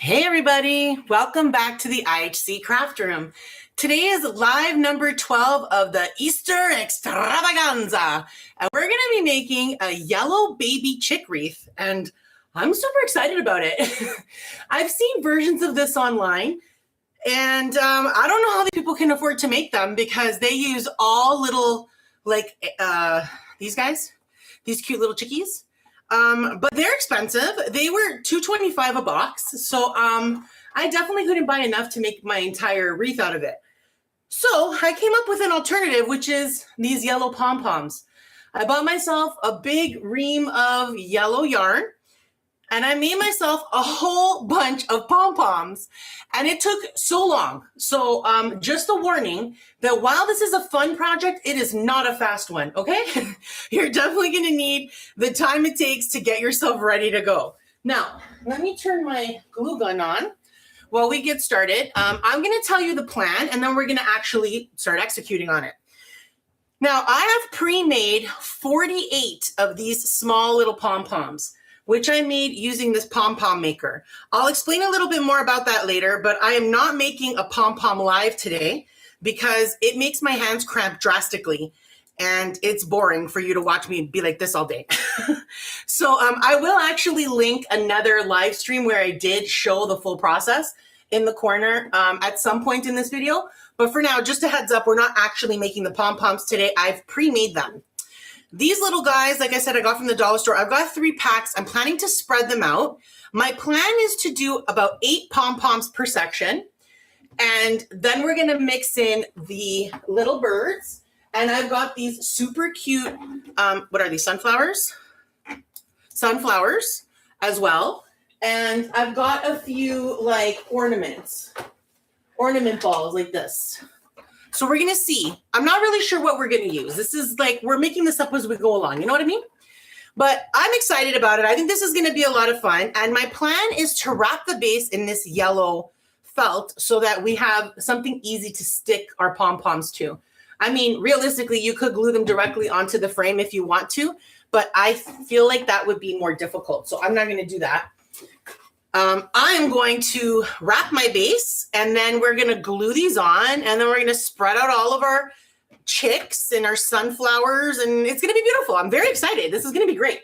Hey everybody, welcome back to the IHC Craft Room. Today is live number 12 of the Easter Extravaganza, and we're going to be making a yellow baby chick wreath, and I'm super excited about it. I've seen versions of this online, and I don't know how the people can afford to make them because they use all little, like these guys, these cute little chickies. But they're expensive. They were $2.25 a box. So I definitely couldn't buy enough to make my entire wreath out of it. So I came up with an alternative, which is these yellow pom-poms. I bought myself a big ream of yellow yarn, and I made myself a whole bunch of pom-poms, and it took so long. So just a warning that while this is a fun project, it is not a fast one, okay? You're definitely gonna need the time it takes to get yourself ready to go. Now, let me turn my glue gun on while we get started. I'm gonna tell you the plan, and then we're gonna actually start executing on it. Now, I have pre-made 48 of these small little pom-poms, which I made using this Pom Pom Maker. I'll explain a little bit more about that later, but I am not making a pom-pom live today because it makes my hands cramp drastically, and it's boring for you to watch me be like this all day. So I will actually link another live stream where I did show the full process in the corner at some point in this video. But for now, just a heads up, we're not actually making the pom-poms today. I've pre-made them. These little guys, like I said, I got from the dollar store. I've got 3 packs. I'm planning to spread them out. My plan is to do about 8 pom-poms per section. And then we're going to mix in the little birds. And I've got these super cute, what are these, sunflowers? Sunflowers as well. And I've got a few like ornaments, ornament balls like this. So we're going to see. I'm not really sure what we're going to use. This is like, we're making this up as we go along. You know what I mean? But I'm excited about it. I think this is going to be a lot of fun. And my plan is to wrap the base in this yellow felt so that we have something easy to stick our pom-poms to. I mean, realistically, you could glue them directly onto the frame if you want to, but I feel like that would be more difficult. So I'm not going to do that. I am going to wrap my base, and then we're going to glue these on, and then we're going to spread out all of our chicks and our sunflowers, and it's going to be beautiful. I'm very excited. This is going to be great.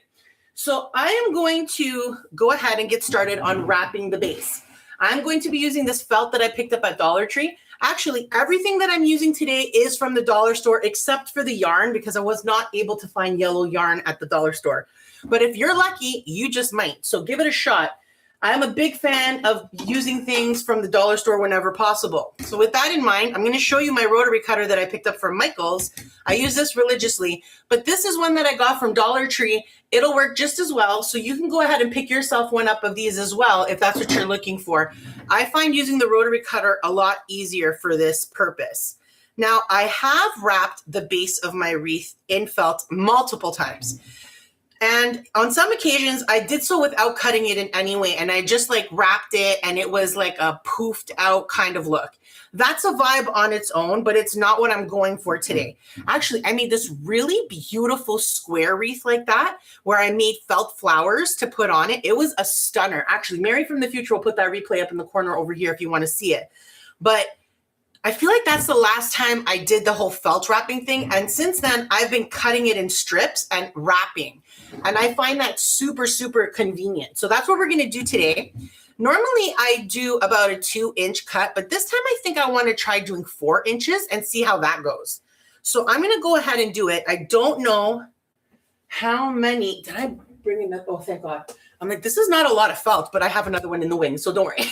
So I am going to go ahead and get started on wrapping the base. I'm going to be using this felt that I picked up at Dollar Tree. Actually, everything that I'm using today is from the dollar store except for the yarn because I was not able to find yellow yarn at the dollar store. But if you're lucky, you just might. So give it a shot. I'm a big fan of using things from the dollar store whenever possible. So with that in mind, I'm going to show you my rotary cutter that I picked up from Michael's. I use this religiously, but this is one that I got from Dollar Tree. It'll work just as well. So you can go ahead and pick yourself one up of these as well if that's what you're looking for. I find using the rotary cutter a lot easier for this purpose. Now, I have wrapped the base of my wreath in felt multiple times. And on some occasions, I did so without cutting it in any way. And I just like wrapped it and it was like a poofed out kind of look. That's a vibe on its own, but it's not what I'm going for today. Actually, I made this really beautiful square wreath like that, where I made felt flowers to put on it. It was a stunner. Actually, Mary from the future will put that replay up in the corner over here if you want to see it. But I feel like that's the last time I did the whole felt wrapping thing. And since then, I've been cutting it in strips and wrapping. And I find that super, super convenient. So that's what we're going to do today. Normally, I do about a 2-inch cut, but this time I think I want to try doing 4 inches and see how that goes. So I'm going to go ahead and do it. I don't know how many. Did I bring in that? Oh, thank God. I'm like, this is not a lot of felt, but I have another one in the wings, so don't worry.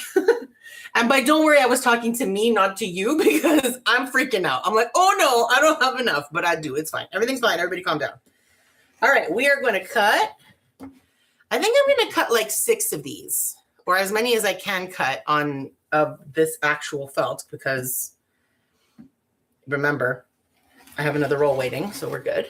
And by don't worry, I was talking to me, not to you, because I'm freaking out. I'm like, oh no, I don't have enough, but I do. It's fine. Everything's fine. Everybody calm down. All right, we are going to cut. I think I'm going to cut like 6 of these, or as many as I can cut on this actual felt, because remember, I have another roll waiting, so we're good.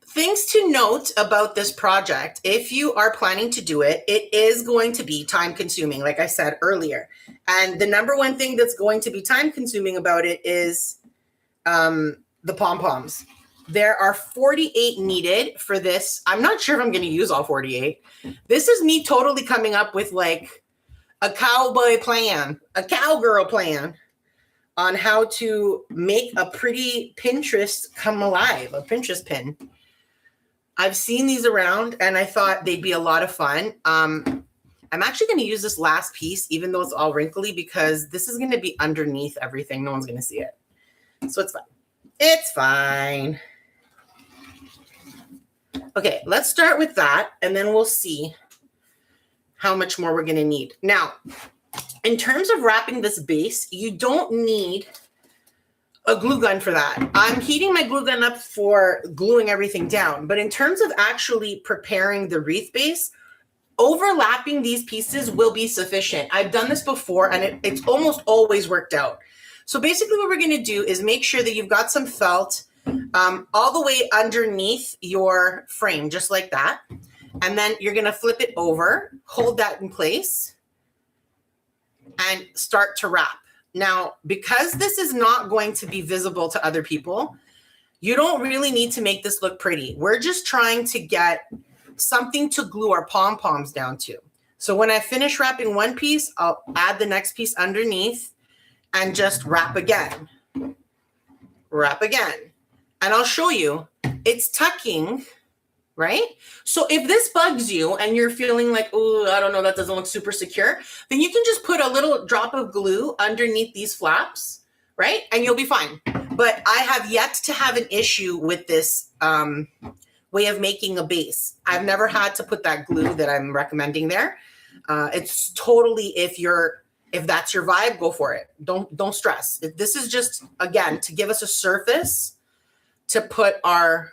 Things to note about this project, if you are planning to do it, it is going to be time consuming, like I said earlier. And the number one thing that's going to be time consuming about it is the pom-poms. There are 48 needed for this. I'm not sure if I'm going to use all 48. This is me totally coming up with like a cowboy plan, a cowgirl plan on how to make a pretty Pinterest come alive, a Pinterest pin. I've seen these around and I thought they'd be a lot of fun. I'm actually going to use this last piece, even though it's all wrinkly, because this is going to be underneath everything. No one's going to see it. So it's fine. It's fine. Okay, let's start with that, and then we'll see how much more we're going to need. Now, in terms of wrapping this base, you don't need a glue gun for that. I'm heating my glue gun up for gluing everything down, but in terms of actually preparing the wreath base, overlapping these pieces will be sufficient. I've done this before, and it's almost always worked out. So basically what we're going to do is make sure that you've got some felt all the way underneath your frame, just like that. And then you're going to flip it over, hold that in place, and start to wrap. Now, because this is not going to be visible to other people, you don't really need to make this look pretty. We're just trying to get something to glue our pom-poms down to. So when I finish wrapping one piece, I'll add the next piece underneath and just wrap again. Wrap again. And I'll show you, it's tucking, right? So if this bugs you and you're feeling like, oh, I don't know, that doesn't look super secure, then you can just put a little drop of glue underneath these flaps, right? And you'll be fine. But I have yet to have an issue with this way of making a base. I've never had to put that glue that I'm recommending there. It's totally, if that's your vibe, go for it. Don't stress. This is just, again, to give us a surface to put our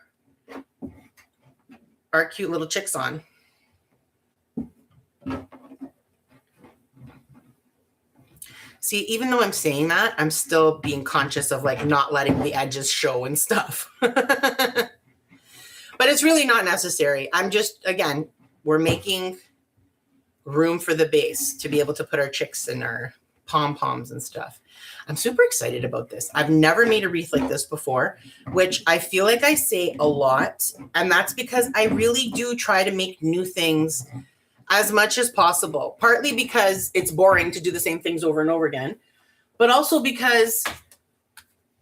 cute little chicks on. See, even though I'm saying that, I'm still being conscious of like not letting the edges show and stuff. But it's really not necessary. I'm just, again, we're making room for the base to be able to put our chicks and our pom-poms and stuff. I'm super excited about this. I've never made a wreath like this before, which I feel like I say a lot. And that's because I really do try to make new things as much as possible. Partly because it's boring to do the same things over and over again, but also because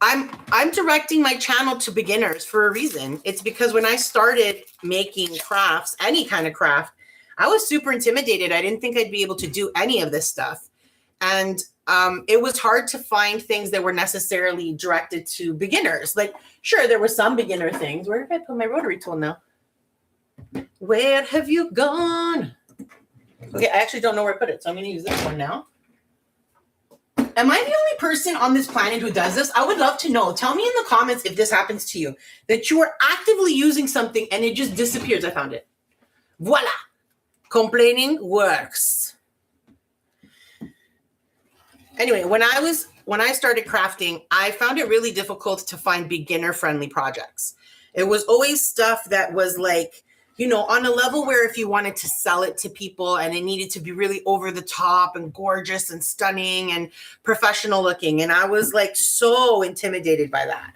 I'm directing my channel to beginners for a reason. It's because when I started making crafts, any kind of craft, I was super intimidated. I didn't think I'd be able to do any of this stuff. And it was hard to find things that were necessarily directed to beginners. Like, sure, there were some beginner things. Where did I put my rotary tool now? Where have you gone? Okay, I actually don't know where I put it, so I'm going to use this one now. Am I the only person on this planet who does this? I would love to know. Tell me in the comments if this happens to you, that you are actively using something and it just disappears. I found it. Voila. Complaining works. Anyway, when I started crafting, I found it really difficult to find beginner-friendly projects. It was always stuff that was like, you know, on a level where if you wanted to sell it to people and it needed to be really over the top and gorgeous and stunning and professional looking. And I was like so intimidated by that.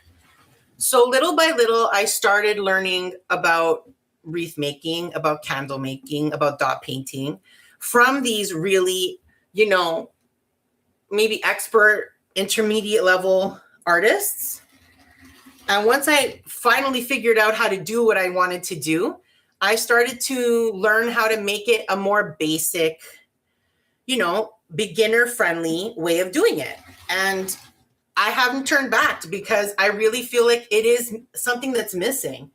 So little by little, I started learning about wreath making, about candle making, about dot painting from these really, you know, maybe expert intermediate level artists. And once I finally figured out how to do what I wanted to do, I started to learn how to make it a more basic, you know, beginner friendly way of doing it. And I haven't turned back because I really feel like it is something that's missing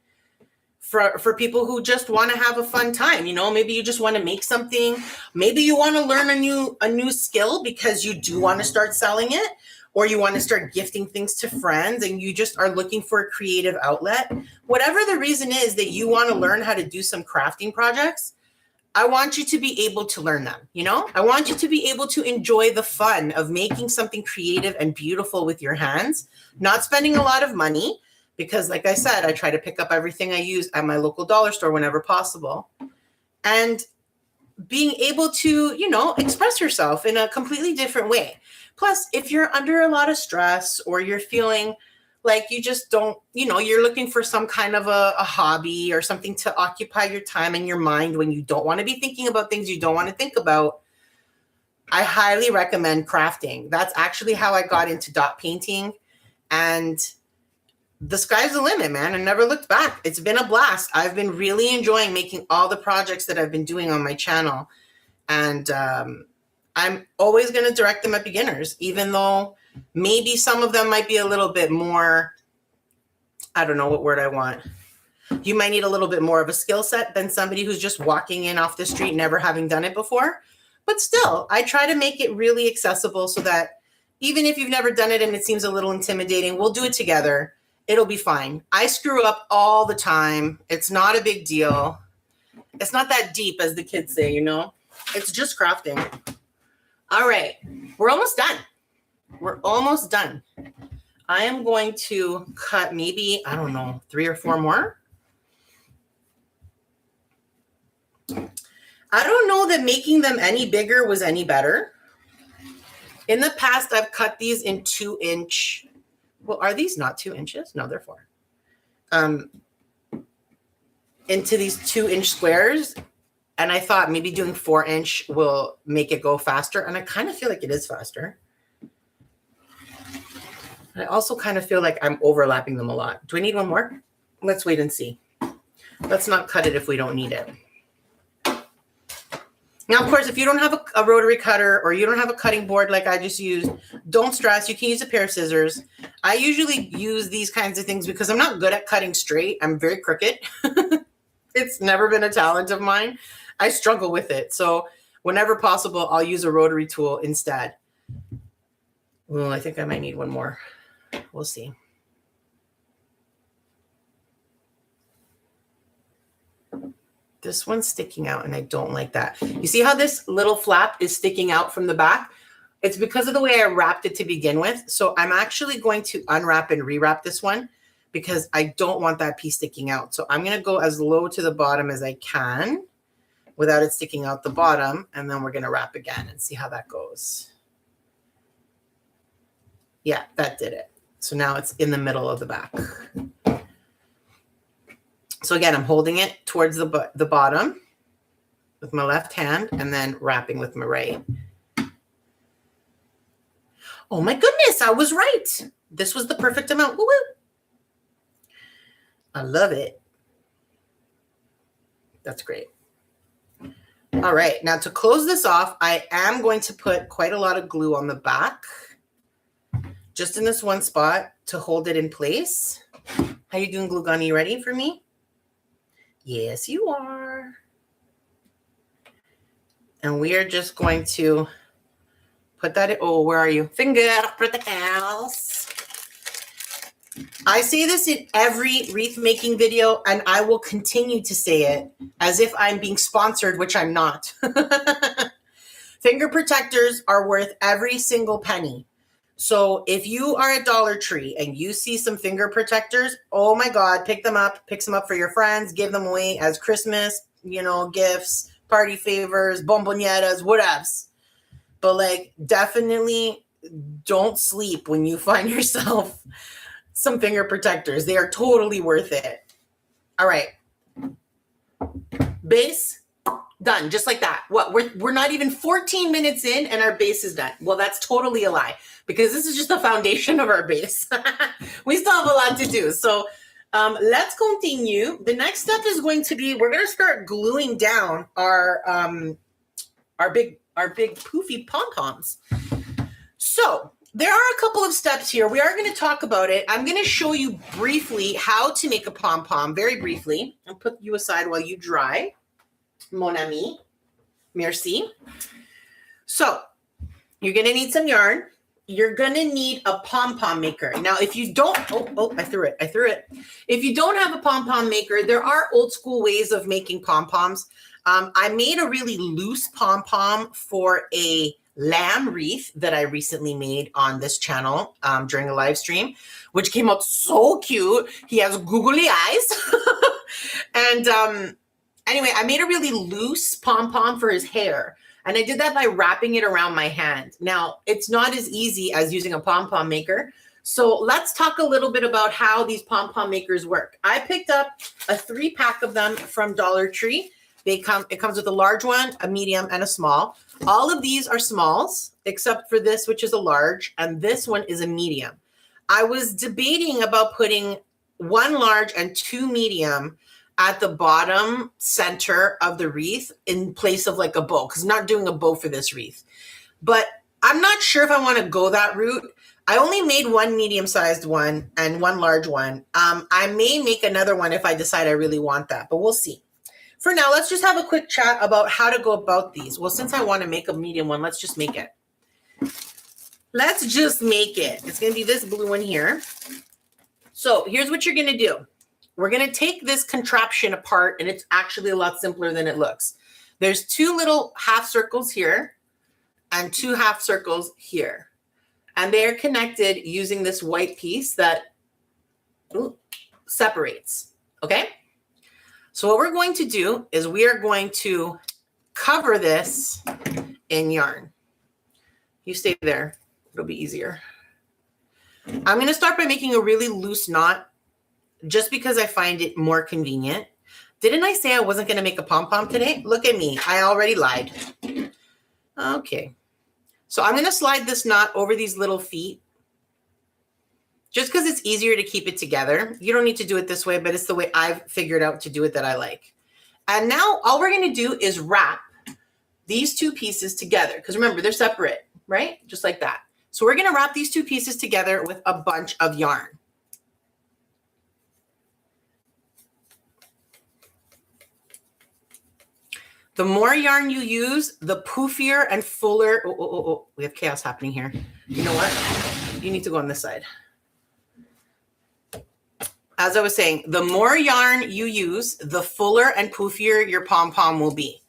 for people who just want to have a fun time. You know, maybe you just want to make something. Maybe you want to learn a new skill because you do want to start selling it, or you want to start gifting things to friends and you just are looking for a creative outlet. Whatever the reason is that you want to learn how to do some crafting projects, I want you to be able to learn them. You know, I want you to be able to enjoy the fun of making something creative and beautiful with your hands, not spending a lot of money. Because like I said, I try to pick up everything I use at my local dollar store whenever possible. And being able to, you know, express yourself in a completely different way. Plus, if you're under a lot of stress or you're feeling like you just don't, you're looking for some kind of a hobby or something to occupy your time and your mind when you don't want to be thinking about things you don't want to think about, I highly recommend crafting. That's actually how I got into dot painting, and the sky's the limit, man. I never looked back. It's been a blast. I've been really enjoying making all the projects that I've been doing on my channel. And I'm always going to direct them at beginners, even though maybe some of them might be a little bit more, I don't know what word I want. You might need a little bit more of a skill set than somebody who's just walking in off the street, never having done it before. But still, I try to make it really accessible so that even if you've never done it and it seems a little intimidating, we'll do it together. It'll be fine. I screw up all the time. It's not a big deal. It's not that deep, as the kids say, It's just crafting. All right. We're almost done. We're almost done. I am going to cut maybe, I don't know, 3 or 4 more. I don't know that making them any bigger was any better. In the past, I've cut these in 2-inch. Well, are these not 2 inches? No, they're 4. Into these 2-inch squares. And I thought maybe doing 4-inch will make it go faster. And I kind of feel like it is faster. I also kind of feel like I'm overlapping them a lot. Do I need one more? Let's wait and see. Let's not cut it if we don't need it. Now, of course, if you don't have a rotary cutter or you don't have a cutting board like I just used, don't stress. You can use a pair of scissors. I usually use these kinds of things because I'm not good at cutting straight. I'm very crooked. It's never been a talent of mine. I struggle with it. So whenever possible, I'll use a rotary tool instead. Well, I think I might need one more. We'll see. This one's sticking out and I don't like that. You see how this little flap is sticking out from the back? It's because of the way I wrapped it to begin with. So I'm actually going to unwrap and rewrap this one because I don't want that piece sticking out. So I'm going to go as low to the bottom as I can without it sticking out the bottom. And then we're going to wrap again and see how that goes. Yeah, that did it. So now it's in the middle of the back. So again, I'm holding it towards the bottom with my left hand and then wrapping with my right. Oh my goodness, I was right. This was the perfect amount. Woo-woo. I love it. That's great. All right, now to close this off, I am going to put quite a lot of glue on the back, just in this one spot to hold it in place. How you doing, Glue Gun? Are you ready for me? Yes, you are. And we are just going to put that in. Oh, where are you? Finger protectors. I say this in every wreath making video, and I will continue to say it as if I'm being sponsored, which I'm not. Finger protectors are worth every single penny. So if you are at Dollar Tree and you see some finger protectors, oh my God, pick them up for your friends, give them away as Christmas, gifts, party favors, bombonietas, whatevs. But like, definitely don't sleep when you find yourself some finger protectors. They are totally worth it. All right. Base done, just like that. What, we're not even 14 minutes in and our base is done. Well, that's totally a lie because this is just the foundation of our base. We still have a lot to do. So let's continue. The next step is going to be, we're going to start gluing down our big poofy pom-poms. So there are a couple of steps here. We are going to talk about it. I'm going to show you briefly how to make a pom-pom, very briefly. I'll put you aside while you dry. Mon ami. Merci. So you're going to need some yarn. You're going to need a pom-pom maker. Now, if you don't, I threw it. If you don't have a pom-pom maker, there are old school ways of making pom-poms. I made a really loose pom-pom for a lamb wreath that I recently made on this channel during a live stream, which came out so cute. He has googly eyes. And anyway, I made a really loose pom-pom for his hair. And I did that by wrapping it around my hand. Now, it's not as easy as using a pom-pom maker. So let's talk a little bit about how these Pom Pom makers work. I picked up a 3-pack of them from Dollar Tree. It comes with a large one, a medium, and a small. All of these are smalls, except for this, which is a large, and this one is a medium. I was debating about putting 1 large and 2 medium at the bottom center of the wreath in place of like a bow, because I'm not doing a bow for this wreath. But I'm not sure if I want to go that route. I only made 1 medium-sized one and 1 large one. I may make another one if I decide I really want that, but we'll see. For now, let's just have a quick chat about how to go about these. Well, since I want to make a medium one, let's just make it. Let's just make it. It's going to be this blue one here. So here's what you're going to do. We're going to take this contraption apart, and it's actually a lot simpler than it looks. There's 2 little half circles here and 2 half circles here. And they are connected using this white piece that separates, okay? So what we're going to do is we are going to cover this in yarn. You stay there. It'll be easier. I'm going to start by making a really loose knot just because I find it more convenient. Didn't I say I wasn't going to make a pom-pom today? Look at me. I already lied. Okay. So I'm going to slide this knot over these little feet just because it's easier to keep it together. You don't need to do it this way, but it's the way I've figured out to do it that I like. And now all we're going to do is wrap these 2 pieces together because remember, they're separate, right? Just like that. So we're going to wrap these 2 pieces together with a bunch of yarn. The more yarn you use, the poofier and fuller. We have chaos happening here. You know what? You need to go on this side. As I was saying, the more yarn you use, the fuller and poofier your pom-pom will be.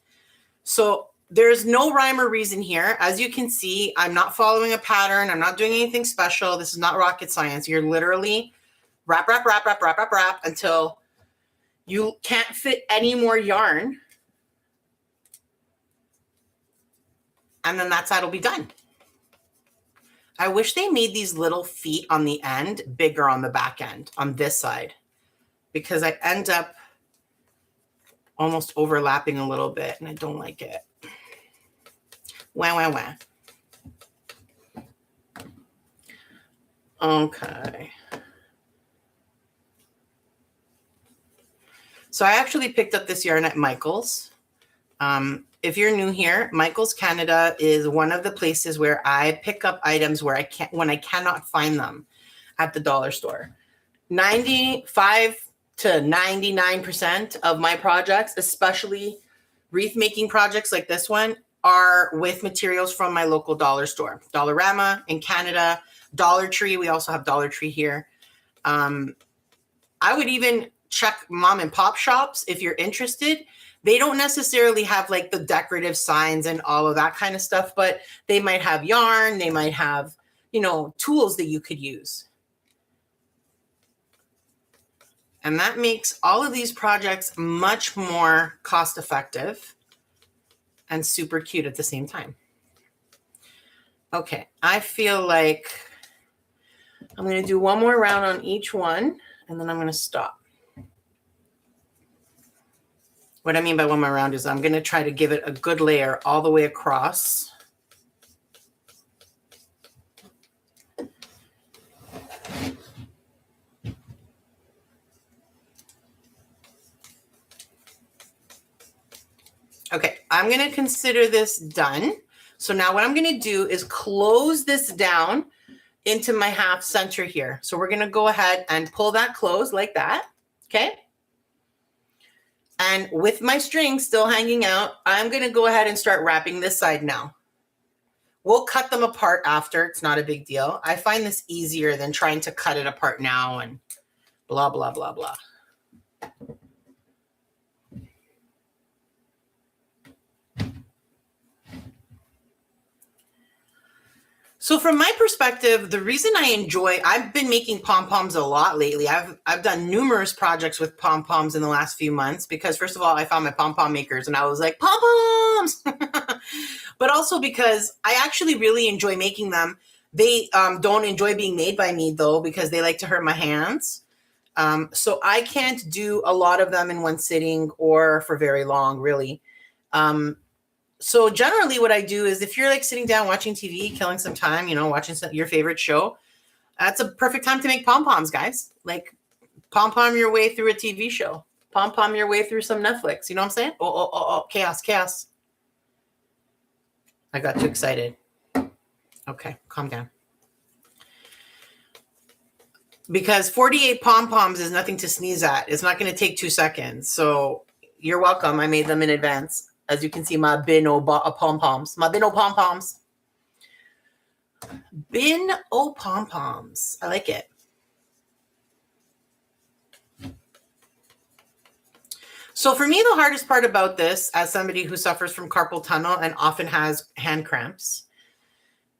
So there's no rhyme or reason here. As you can see, I'm not following a pattern. I'm not doing anything special. This is not rocket science. You're literally wrap, wrap, wrap, wrap, wrap, wrap, wrap until you can't fit any more yarn. And then that's how it'll be done. I wish they made these little feet on the end bigger on the back end on this side because I end up almost overlapping a little bit and I don't like it. Wah, wah, wah. Okay. So I actually picked up this yarn at Michael's. If you're new here, Michael's Canada is one of the places where I pick up items where when I cannot find them at the dollar store. 95 to 99% of my projects, especially wreath making projects like this one, are with materials from my local dollar store. Dollarama in Canada, Dollar Tree. We also have Dollar Tree here. I would even check mom and pop shops if you're interested. They don't necessarily have like the decorative signs and all of that kind of stuff, but they might have yarn. They might have, you know, tools that you could use. And that makes all of these projects much more cost effective and super cute at the same time. Okay, I feel like I'm going to do one more round on each one and then I'm going to stop. What I mean by one more round is I'm going to try to give it a good layer all the way across. Okay, I'm going to consider this done. So now what I'm going to do is close this down into my half center here. So we're going to go ahead and pull that closed like that. Okay. And with my string still hanging out, I'm going to go ahead and start wrapping this side now. We'll cut them apart after. It's not a big deal. I find this easier than trying to cut it apart now and blah, blah, blah, blah. So from my perspective, the reason I've been making pom-poms a lot lately. I've done numerous projects with pom-poms in the last few months because first of all, I found my Pom Pom makers and I was like, pom-poms! But also because I actually really enjoy making them They don't enjoy being made by me though, because they like to hurt my hands. So I can't do a lot of them in one sitting or for very long, really. So generally what I do is if you're like sitting down watching TV, killing some time, you know, watching your favorite show, that's a perfect time to make pom-poms, guys. Like pom-pom your way through a TV show. Pom-pom your way through some Netflix. You know what I'm saying? Oh, chaos, chaos. I got too excited. Okay, calm down. Because 48 pom-poms is nothing to sneeze at. It's not going to take 2 seconds. So you're welcome. I made them in advance. As you can see, my bin o pom-poms. My bin o pom-poms. Bin o pom-poms. I like it. So for me, the hardest part about this, as somebody who suffers from carpal tunnel and often has hand cramps,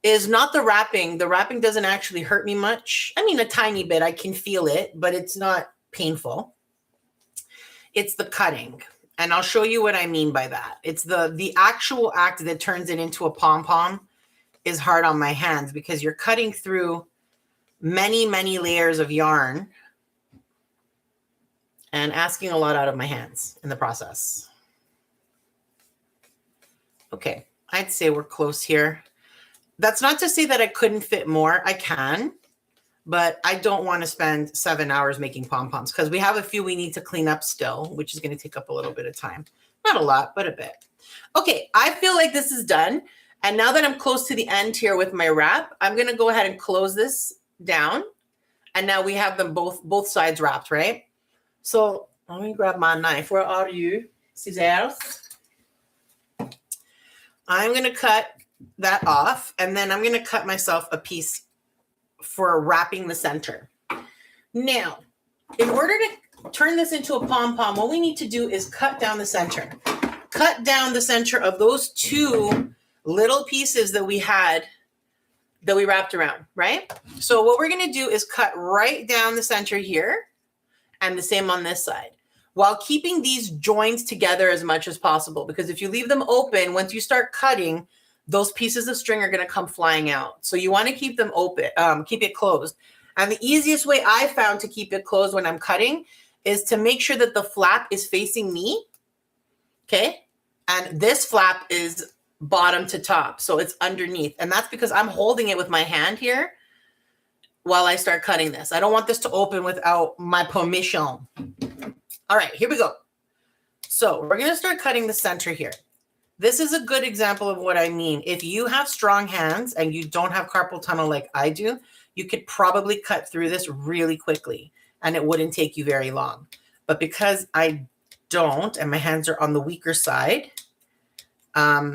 is not the wrapping. The wrapping doesn't actually hurt me much. I mean, a tiny bit. I can feel it, but it's not painful. It's the cutting. And I'll show you what I mean by that. It's the actual act that turns it into a pom-pom is hard on my hands because you're cutting through many, many layers of yarn and asking a lot out of my hands in the process. Okay, I'd say we're close here. That's not to say that I couldn't fit more. I can, but I don't want to spend 7 hours making pom-poms because we have a few we need to clean up still, which is going to take up a little bit of time. Not a lot, but a bit. Okay, I feel like this is done. And now that I'm close to the end here with my wrap, I'm going to go ahead and close this down. And now we have them both sides wrapped, right? So let me grab my knife. Where are you? Scissors. I'm going to cut that off. And then I'm going to cut myself a piece for wrapping the center. Now, in order to turn this into a pom-pom, what we need to do is cut down the center. Cut down the center of those two little pieces that we had that we wrapped around, right? So what we're going to do is cut right down the center here and the same on this side while keeping these joints together as much as possible. Because if you leave them open, once you start cutting, those pieces of string are going to come flying out. So you want to keep them open, keep it closed. And the easiest way I found to keep it closed when I'm cutting is to make sure that the flap is facing me. Okay. And this flap is bottom to top. So it's underneath. And that's because I'm holding it with my hand here while I start cutting this. I don't want this to open without my permission. All right, here we go. So we're going to start cutting the center here. This is a good example of what I mean. If you have strong hands and you don't have carpal tunnel like I do, you could probably cut through this really quickly and it wouldn't take you very long. But because I don't, and my hands are on the weaker side, I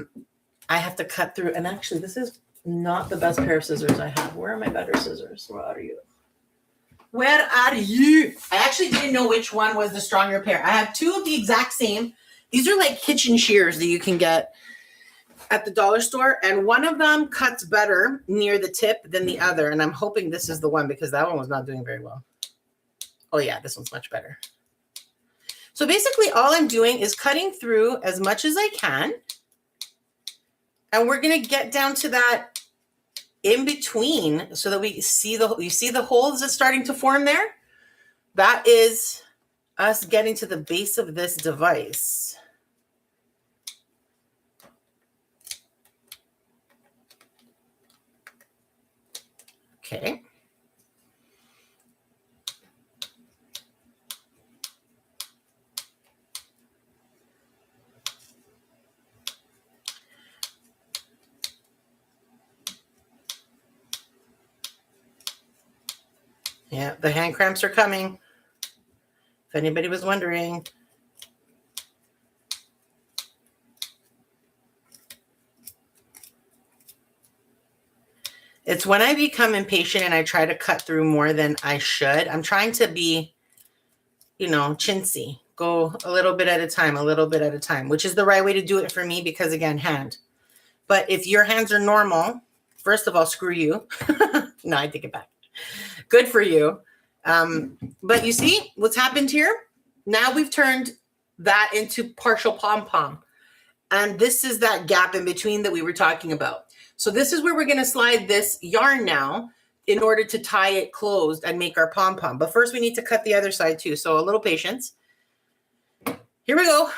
have to cut through. And actually, this is not the best pair of scissors I have. Where are my better scissors? Where are you? Where are you? I actually didn't know which one was the stronger pair. I have two of the exact same. These are like kitchen shears that you can get at the dollar store. And one of them cuts better near the tip than the other. And I'm hoping this is the one because that one was not doing very well. Oh yeah, this one's much better. So basically all I'm doing is cutting through as much as I can. And we're going to get down to that in between so that we see you see the holes that's starting to form there? That is us getting to the base of this device. Okay. Yeah, the hand cramps are coming. If anybody was wondering. It's when I become impatient and I try to cut through more than I should. I'm trying to be, you know, chintzy. Go a little bit at a time, a little bit at a time, which is the right way to do it for me because, again, hand. But if your hands are normal, first of all, screw you. No, I take it back. Good for you. But you see what's happened here? Now we've turned that into partial pom-pom. And this is that gap in between that we were talking about. So this is where we're going to slide this yarn now in order to tie it closed and make our pom-pom. But first we need to cut the other side too. So a little patience. Here we go.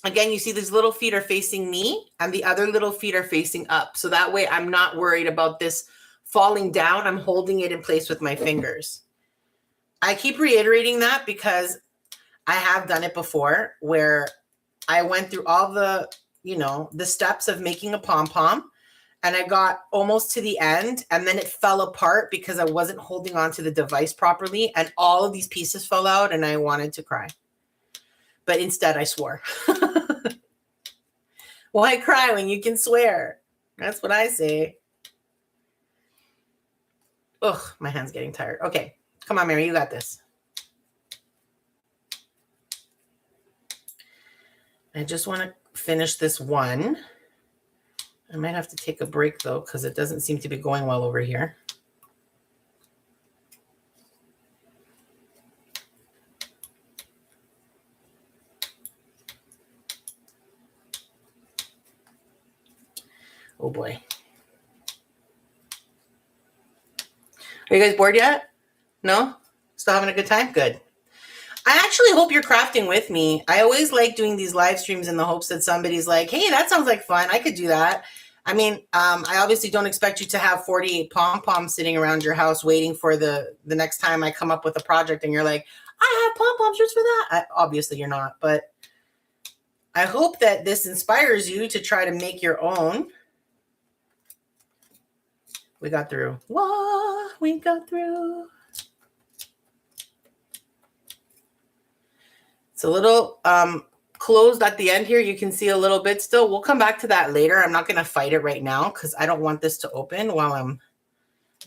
Again, you see these little feet are facing me and the other little feet are facing up. So that way I'm not worried about this falling down. I'm holding it in place with my fingers. I keep reiterating that because I have done it before where I went through all the, the steps of making a pom-pom and I got almost to the end and then it fell apart because I wasn't holding on to the device properly and all of these pieces fell out and I wanted to cry. But instead I swore. Why cry when you can swear? That's what I say. Ugh, my hand's getting tired. Okay, come on, Mary, you got this. I just want to finish this one. I might have to take a break though, because it doesn't seem to be going well over here. Oh boy. Are you guys bored yet? No? Still having a good time? Good. I actually hope you're crafting with me. I always like doing these live streams in the hopes that somebody's like, hey, that sounds like fun. I could do that. I mean, I obviously don't expect you to have 48 pom-poms sitting around your house waiting for the next time I come up with a project and you're like, I have pom-poms just for that. Obviously you're not, but I hope that this inspires you to try to make your own. We got through. Whoa, we got through. It's a little closed at the end here. You can see a little bit still. We'll come back to that later. I'm not going to fight it right now because I don't want this to open while I'm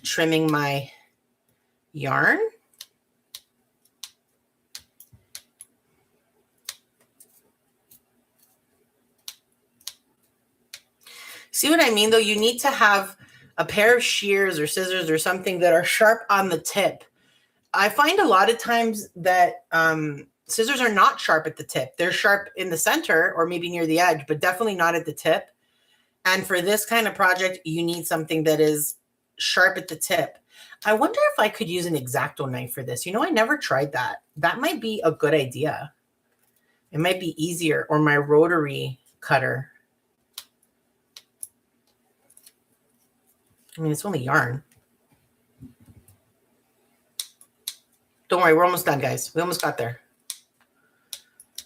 trimming my yarn. See what I mean, though? You need to have a pair of shears or scissors or something that are sharp on the tip. I find a lot of times that scissors are not sharp at the tip. They're sharp in the center or maybe near the edge, but definitely not at the tip. And for this kind of project, you need something that is sharp at the tip. I wonder if I could use an X-Acto knife for this. I never tried that. That might be a good idea. It might be easier, or my rotary cutter. I mean, it's only yarn. Don't worry, we're almost done, guys. We almost got there.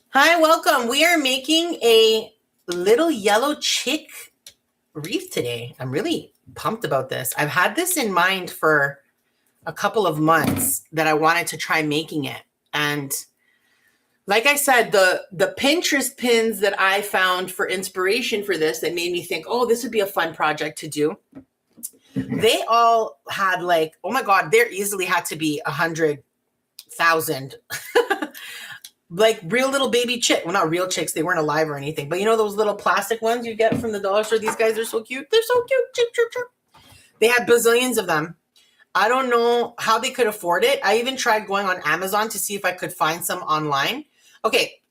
Hi, welcome. We are making a little yellow chick wreath today. I'm really pumped about this. I've had this in mind for a couple of months that I wanted to try making it. And like I said, the Pinterest pins that I found for inspiration for this that made me think, oh, this would be a fun project to do. They all had like, oh my God, there easily had to be 100,000 like real little baby chick. Well, not real chicks. They weren't alive or anything. But those little plastic ones you get from the dollar store? These guys are so cute. They're so cute. Chirp, chirp, chirp. They had bazillions of them. I don't know how they could afford it. I even tried going on Amazon to see if I could find some online. Okay,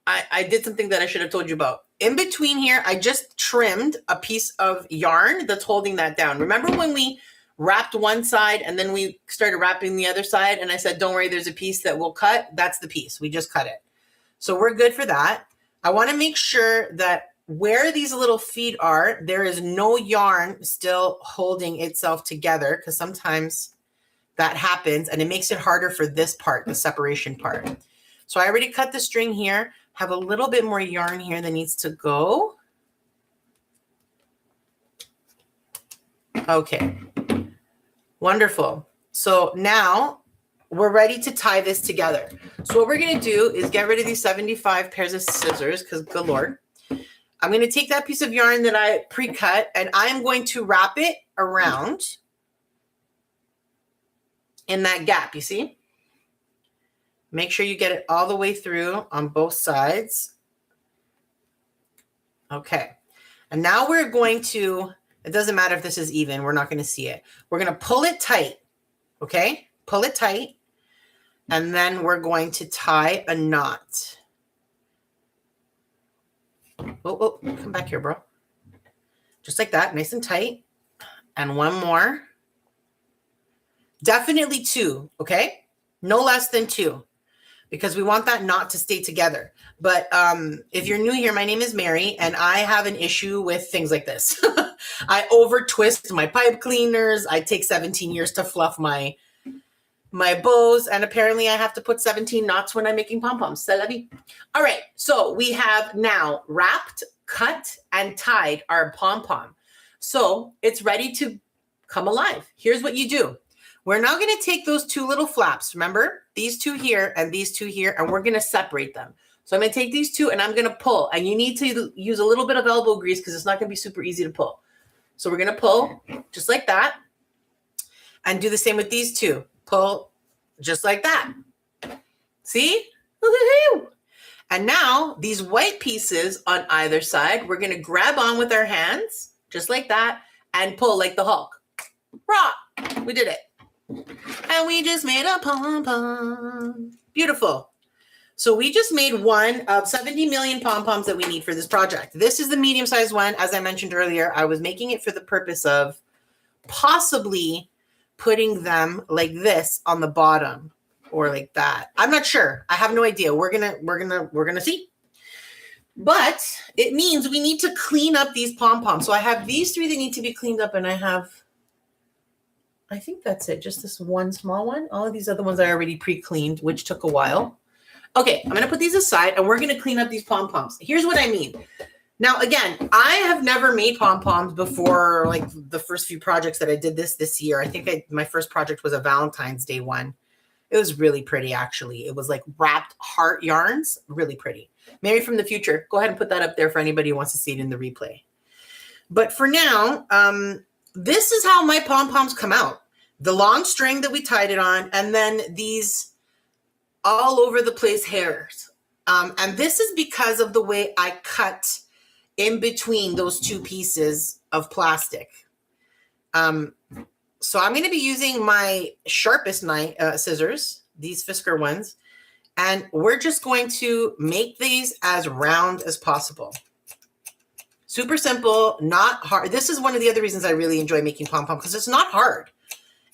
I did something that I should have told you about. In between here, I just trimmed a piece of yarn that's holding that down. Remember when we wrapped one side and then we started wrapping the other side and I said, don't worry, there's a piece that we'll cut. That's the piece. We just cut it. So we're good for that. I want to make sure that where these little feet are, there is no yarn still holding itself together because sometimes that happens and it makes it harder for this part, the separation part. So I already cut the string here. Have a little bit more yarn here that needs to go. Okay, wonderful. So now we're ready to tie this together. So what we're going to do is get rid of these 75 pairs of scissors because good Lord. I'm going to take that piece of yarn that I pre-cut and I'm going to wrap it around in that gap, you see? Make sure you get it all the way through on both sides. Okay. And now we're going to, it doesn't matter if this is even, we're not going to see it. We're going to pull it tight. Okay. Pull it tight. And then we're going to tie a knot. Oh, come back here, bro. just like that, nice and tight. And one more. Definitely 2, okay? No less than 2, because we want that knot to stay together. But if you're new here, my name is Mary, and I have an issue with things like this. I over twist my pipe cleaners. I take 17 years to fluff my bows, and apparently I have to put 17 knots when I'm making pom-poms. C'est la vie. All right, so we have now wrapped, cut, and tied our pom-pom. So it's ready to come alive. Here's what you do. We're now going to take those 2 little flaps. Remember, these 2 here and these 2 here, and we're going to separate them. So I'm going to take these 2 and I'm going to pull. And you need to use a little bit of elbow grease because it's not going to be super easy to pull. So we're going to pull just like that. And do the same with these 2. Pull just like that. See? Woo-hoo-hoo. And now these white pieces on either side, we're going to grab on with our hands just like that and pull like the Hulk. Rah! We did it. And we just made a pom-pom. Beautiful. So we just made one of 70 million pom-poms that we need for this project. This is the medium-sized one. As I mentioned earlier, I was making it for the purpose of possibly putting them like this on the bottom or like that. I'm not sure. I have no idea. We're gonna see. But it means we need to clean up these pom-poms. So I have these 3 that need to be cleaned up, and I think that's it. Just this one small one. All of these other ones I already pre-cleaned, which took a while. Okay, I'm going to put these aside, and we're going to clean up these pom-poms. Here's what I mean. Now, again, I have never made pom-poms before, like the first few projects that I did this year. I think my first project was a Valentine's Day one. It was really pretty, actually. It was like wrapped heart yarns. Really pretty. Mary from the future, go ahead and put that up there for anybody who wants to see it in the replay. But for now, this is how my pom-poms come out. The long string that we tied it on, and then these all over the place hairs. And this is because of the way I cut in between those 2 pieces of plastic. So I'm going to be using my sharpest scissors, these Fisker ones, and we're just going to make these as round as possible. Super simple, not hard. This is one of the other reasons I really enjoy making pom-pom, because it's not hard.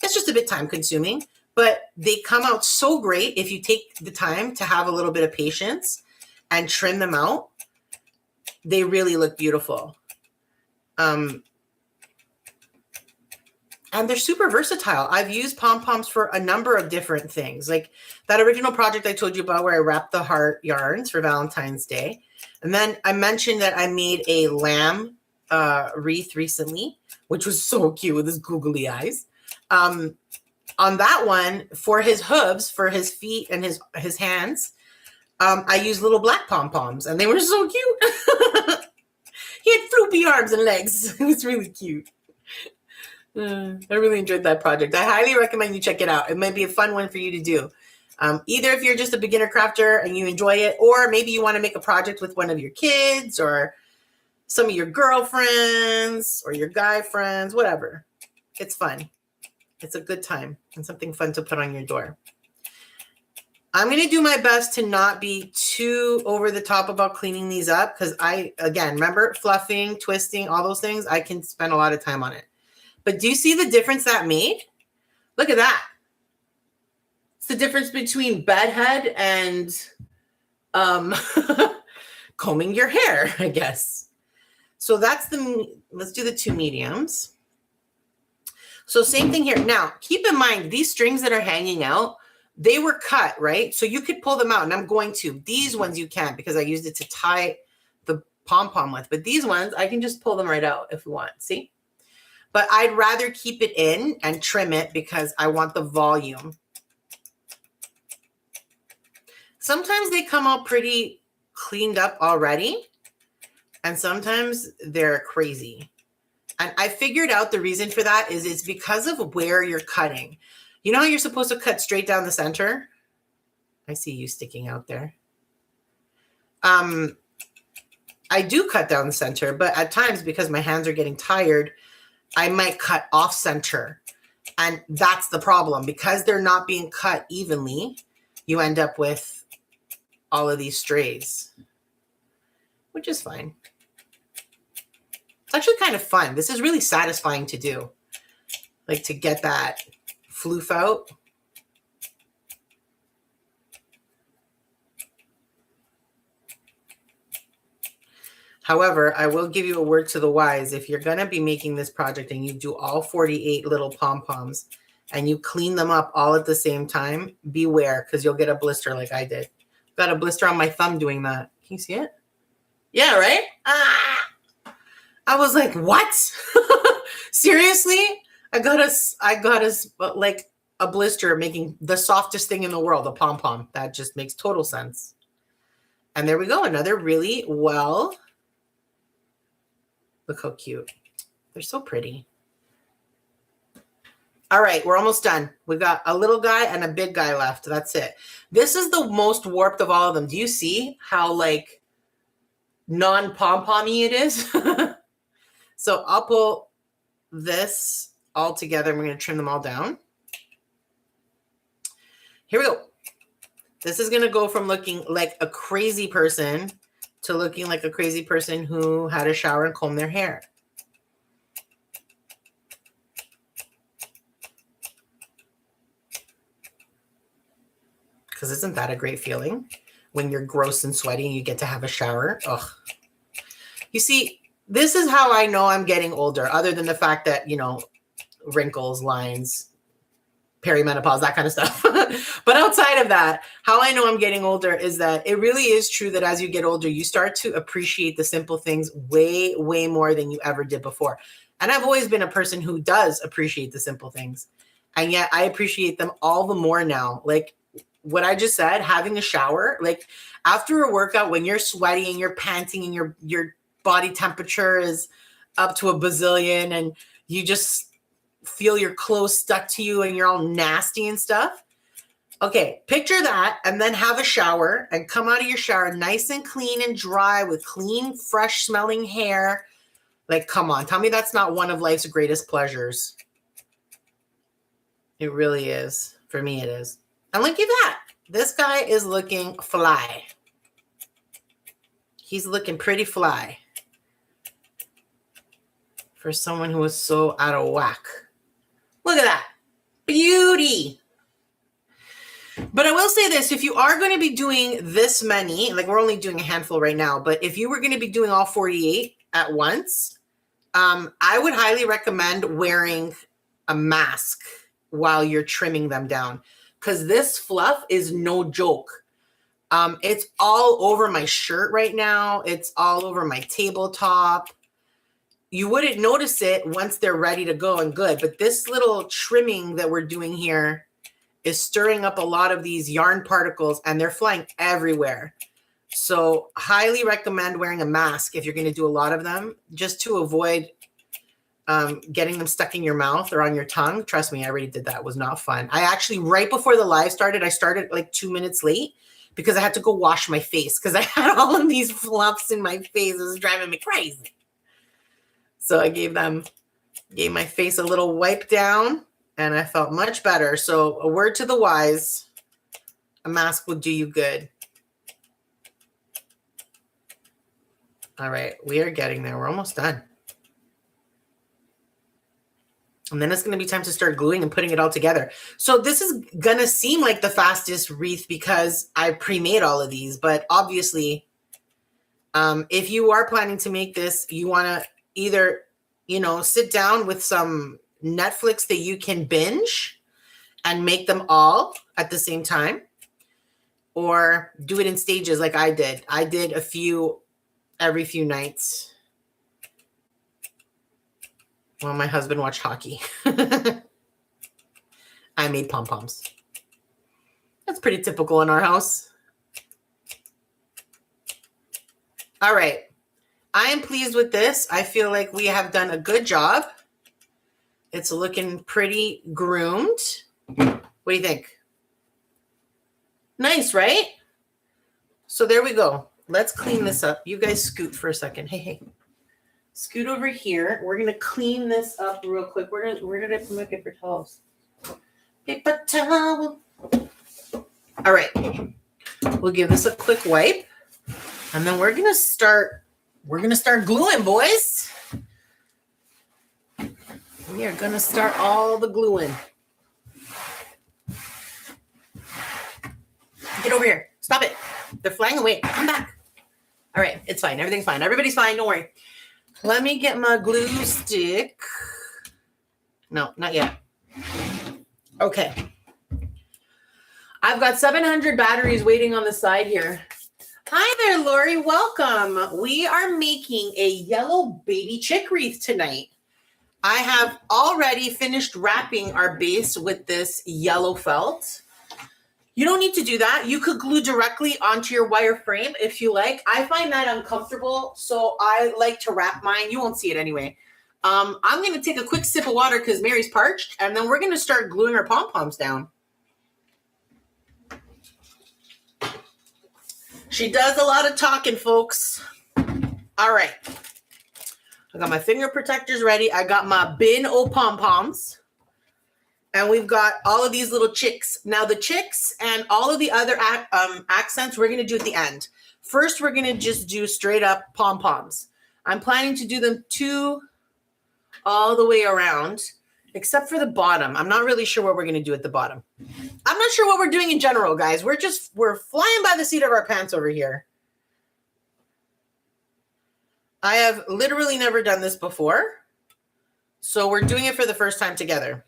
It's just a bit time consuming, but they come out so great if you take the time to have a little bit of patience and trim them out. They really look beautiful. And they're super versatile. I've used pom-poms for a number of different things. Like that original project I told you about where I wrapped the heart yarns for Valentine's Day. And then I mentioned that I made a lamb wreath recently, which was so cute with his googly eyes. On that one, for his hooves, for his feet and his hands, I used little black pom-poms, and they were so cute. He had floopy arms and legs. It was really cute. I really enjoyed that project. I highly recommend you check it out. It might be a fun one for you to do. Either if you're just a beginner crafter and you enjoy it, or maybe you want to make a project with one of your kids or some of your girlfriends or your guy friends, whatever. It's fun. It's a good time and something fun to put on your door. I'm going to do my best to not be too over the top about cleaning these up because again, remember fluffing, twisting, all those things. I can spend a lot of time on it. But do you see the difference that made? Look at that. It's the difference between bedhead and combing your hair, I guess. So let's do the 2 mediums. So same thing here. Now, keep in mind, these strings that are hanging out, they were cut, right? So you could pull them out, and I'm going to. These ones you can't because I used it to tie the pom-pom with. But these ones, I can just pull them right out if we want. See? But I'd rather keep it in and trim it because I want the volume. Sometimes they come out pretty cleaned up already, and sometimes they're crazy. And I figured out the reason for that is it's because of where you're cutting. You know how you're supposed to cut straight down the center? I see you sticking out there. I do cut down the center, but at times because my hands are getting tired, I might cut off center. And that's the problem. Because they're not being cut evenly, you end up with all of these strays, which is fine. It's actually kind of fun. This is really satisfying to do. Like to get that floof out. However, I will give you a word to the wise. If you're going to be making this project and you do all 48 little pom-poms and you clean them up all at the same time, beware, because you'll get a blister like I did. Got a blister on my thumb doing that. Can you see it? Yeah, right? Ah! I was like, what? Seriously? I got like a blister making the softest thing in the world, a pom-pom. That just makes total sense. And there we go. Another really well. Look how cute. They're so pretty. All right, we're almost done. We got a little guy and a big guy left. That's it. This is the most warped of all of them. Do you see how like non-pom-pommy it is? So I'll pull this all together and we're going to trim them all down. Here we go. This is going to go from looking like a crazy person to looking like a crazy person who had a shower and combed their hair. Because isn't that a great feeling? When you're gross and sweaty and you get to have a shower. Ugh. You see, this is how I know I'm getting older, other than the fact that, you know, wrinkles, lines, perimenopause, that kind of stuff. But outside of that, how I know I'm getting older is that it really is true that as you get older, you start to appreciate the simple things way, way more than you ever did before. And I've always been a person who does appreciate the simple things. And yet I appreciate them all the more now. Like what I just said, having a shower, like after a workout, when you're sweaty and you're panting and your body temperature is up to a bazillion and you just feel your clothes stuck to you and you're all nasty and stuff. Okay, picture that and then have a shower and come out of your shower nice and clean and dry with clean, fresh smelling hair. Like, come on, tell me that's not one of life's greatest pleasures. It really is. For me, it is. And look at that. This guy is looking fly. He's looking pretty fly for someone who is so out of whack. Look at that. Beauty. But I will say this, if you are going to be doing this many, like we're only doing a handful right now, but if you were going to be doing all 48 at once, I would highly recommend wearing a mask while you're trimming them down, because this fluff is no joke. It's all over my shirt right now. It's all over my tabletop. You wouldn't notice it once they're ready to go and good, but this little trimming that we're doing here is stirring up a lot of these yarn particles and they're flying everywhere. So highly recommend wearing a mask if you're going to do a lot of them, just to avoid getting them stuck in your mouth or on your tongue. Trust me, I already did that. It was not fun. I actually, right before the live started, I started like 2 minutes late because I had to go wash my face because I had all of these fluffs in my face. It was driving me crazy. So I gave my face a little wipe down and I felt much better. So a word to the wise, a mask will do you good. All right, we are getting there. We're almost done. And then it's going to be time to start gluing and putting it all together. So this is going to seem like the fastest wreath because I pre-made all of these. But obviously, if you are planning to make this, you want to either, you know, sit down with some Netflix that you can binge and make them all at the same time, or do it in stages like I did. I did a few every few nights while my husband watched hockey. I made pom-poms. That's pretty typical in our house. All right. I am pleased with this. I feel like we have done a good job. It's looking pretty groomed. What do you think? Nice, right? So there we go. Let's clean this up. You guys scoot for a second. Hey. Scoot over here. We're gonna clean this up real quick. We're gonna put my paper towels. Paper towel. All right. We'll give this a quick wipe. And then we're gonna start gluing, boys. We are gonna start all the gluing. Get over here. Stop it. They're flying away. Come back. All right, it's fine. Everything's fine. Everybody's fine. Don't worry. Let me get my glue stick. No, not yet. Okay. I've got 700 batteries waiting on the side here. Hi there, Lori. Welcome. We are making a yellow baby chick wreath tonight. I have already finished wrapping our base with this yellow felt. You don't need to do that. You could glue directly onto your wire frame if you like. I find that uncomfortable, so I like to wrap mine. You won't see it anyway. I'm going to take a quick sip of water because Mary's parched, and then we're going to start gluing our pom-poms down. She does a lot of talking, folks. All right. I got my finger protectors ready. I got my bin o' pom-poms. And we've got all of these little chicks. Now the chicks and all of the other accents we're going to do at the end. First, we're going to just do straight up pom-poms. I'm planning to do them 2 all the way around, except for the bottom. I'm not really sure what we're going to do at the bottom. I'm not sure what we're doing in general, guys. We're flying by the seat of our pants over here. I have literally never done this before. So we're doing it for the first time together.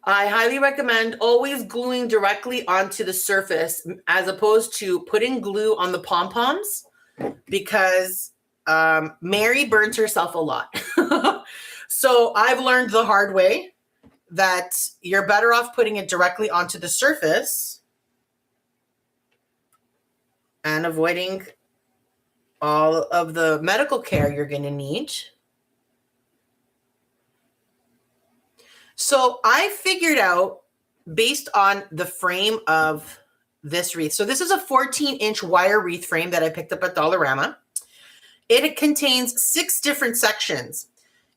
I highly recommend always gluing directly onto the surface as opposed to putting glue on the pom-poms because Mary burns herself a lot. So I've learned the hard way that you're better off putting it directly onto the surface and avoiding all of the medical care you're going to need. So I figured out based on the frame of this wreath. So this is a 14-inch wire wreath frame that I picked up at Dollarama. It contains 6 different sections.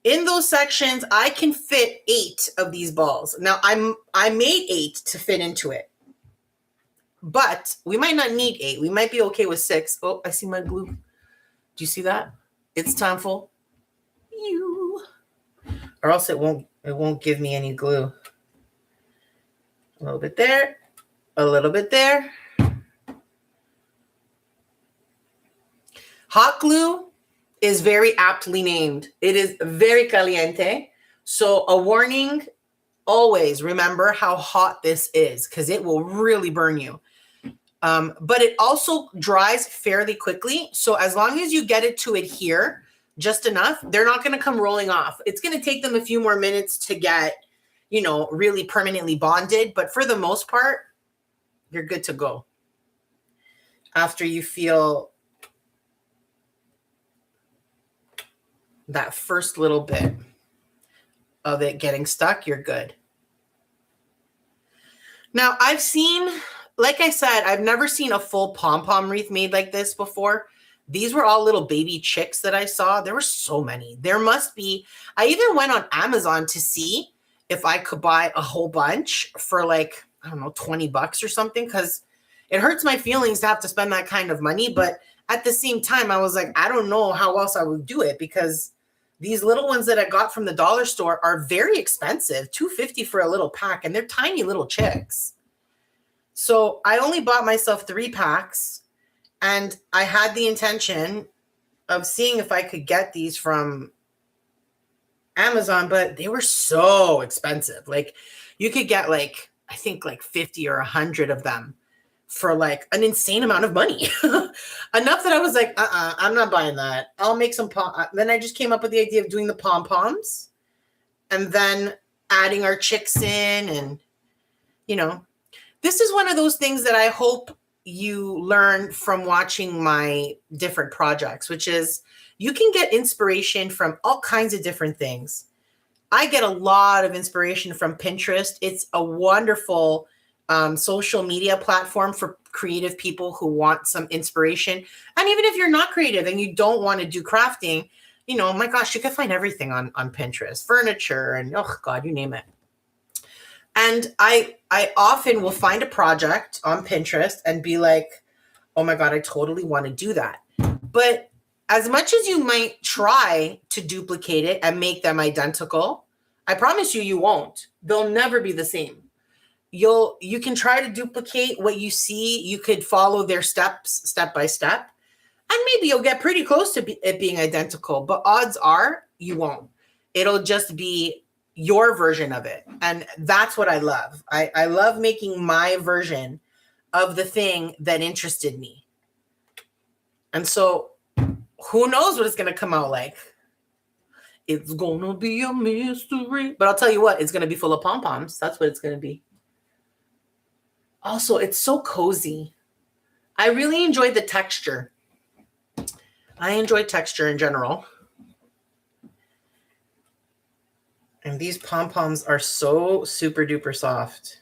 In those sections, I can fit 8 of these balls. Now I made 8 to fit into it, but we might not need 8. We might be okay with 6. Oh, I see my glue. Do you see that? It's time for you, or else it won't give me any glue. A little bit there, a little bit there. Hot glue is very aptly named. It is very caliente. So a warning, always remember how hot this is because it will really burn you. But it also dries fairly quickly. So as long as you get it to adhere just enough, they're not going to come rolling off. It's going to take them a few more minutes to get, really permanently bonded. But for the most part, you're good to go. After you feel that first little bit of it getting stuck, you're good. Now, I've seen, like I said, I've never seen a full pom-pom wreath made like this before. These were all little baby chicks that I saw. There were so many. There must be, I even went on Amazon to see if I could buy a whole bunch for like, I don't know, $20 or something, because it hurts my feelings to have to spend that kind of money. But at the same time, I was like, I don't know how else I would do it because these little ones that I got from the dollar store are very expensive, $2.50 for a little pack, and they're tiny little chicks. So I only bought myself 3 packs, and I had the intention of seeing if I could get these from Amazon, but they were so expensive. Like you could get like, I think like 50 or 100 of them for like an insane amount of money. Enough that I was like, I'm not buying that. I'll make some then I just came up with the idea of doing the pom-poms and then adding our chicks in. And, this is one of those things that I hope you learn from watching my different projects, which is you can get inspiration from all kinds of different things. I get a lot of inspiration from Pinterest. It's a wonderful social media platform for creative people who want some inspiration. And even if you're not creative and you don't want to do crafting, my gosh, you can find everything on Pinterest, furniture and oh God, you name it. And I often will find a project on Pinterest and be like, oh my God, I totally want to do that. But as much as you might try to duplicate it and make them identical, I promise you, you won't. They'll never be the same. You can try to duplicate what you see. You could follow their steps step by step, and maybe you'll get pretty close to it being identical, but odds are you won't. It'll just be your version of it. And that's what I love. I love making my version of the thing that interested me. And so who knows what it's going to come out like? It's going to be a mystery. But I'll tell you what, it's going to be full of pom-poms. That's what it's going to be. Also, it's so cozy. I really enjoyed the texture. I enjoy texture in general. And these pom-poms are so super duper soft.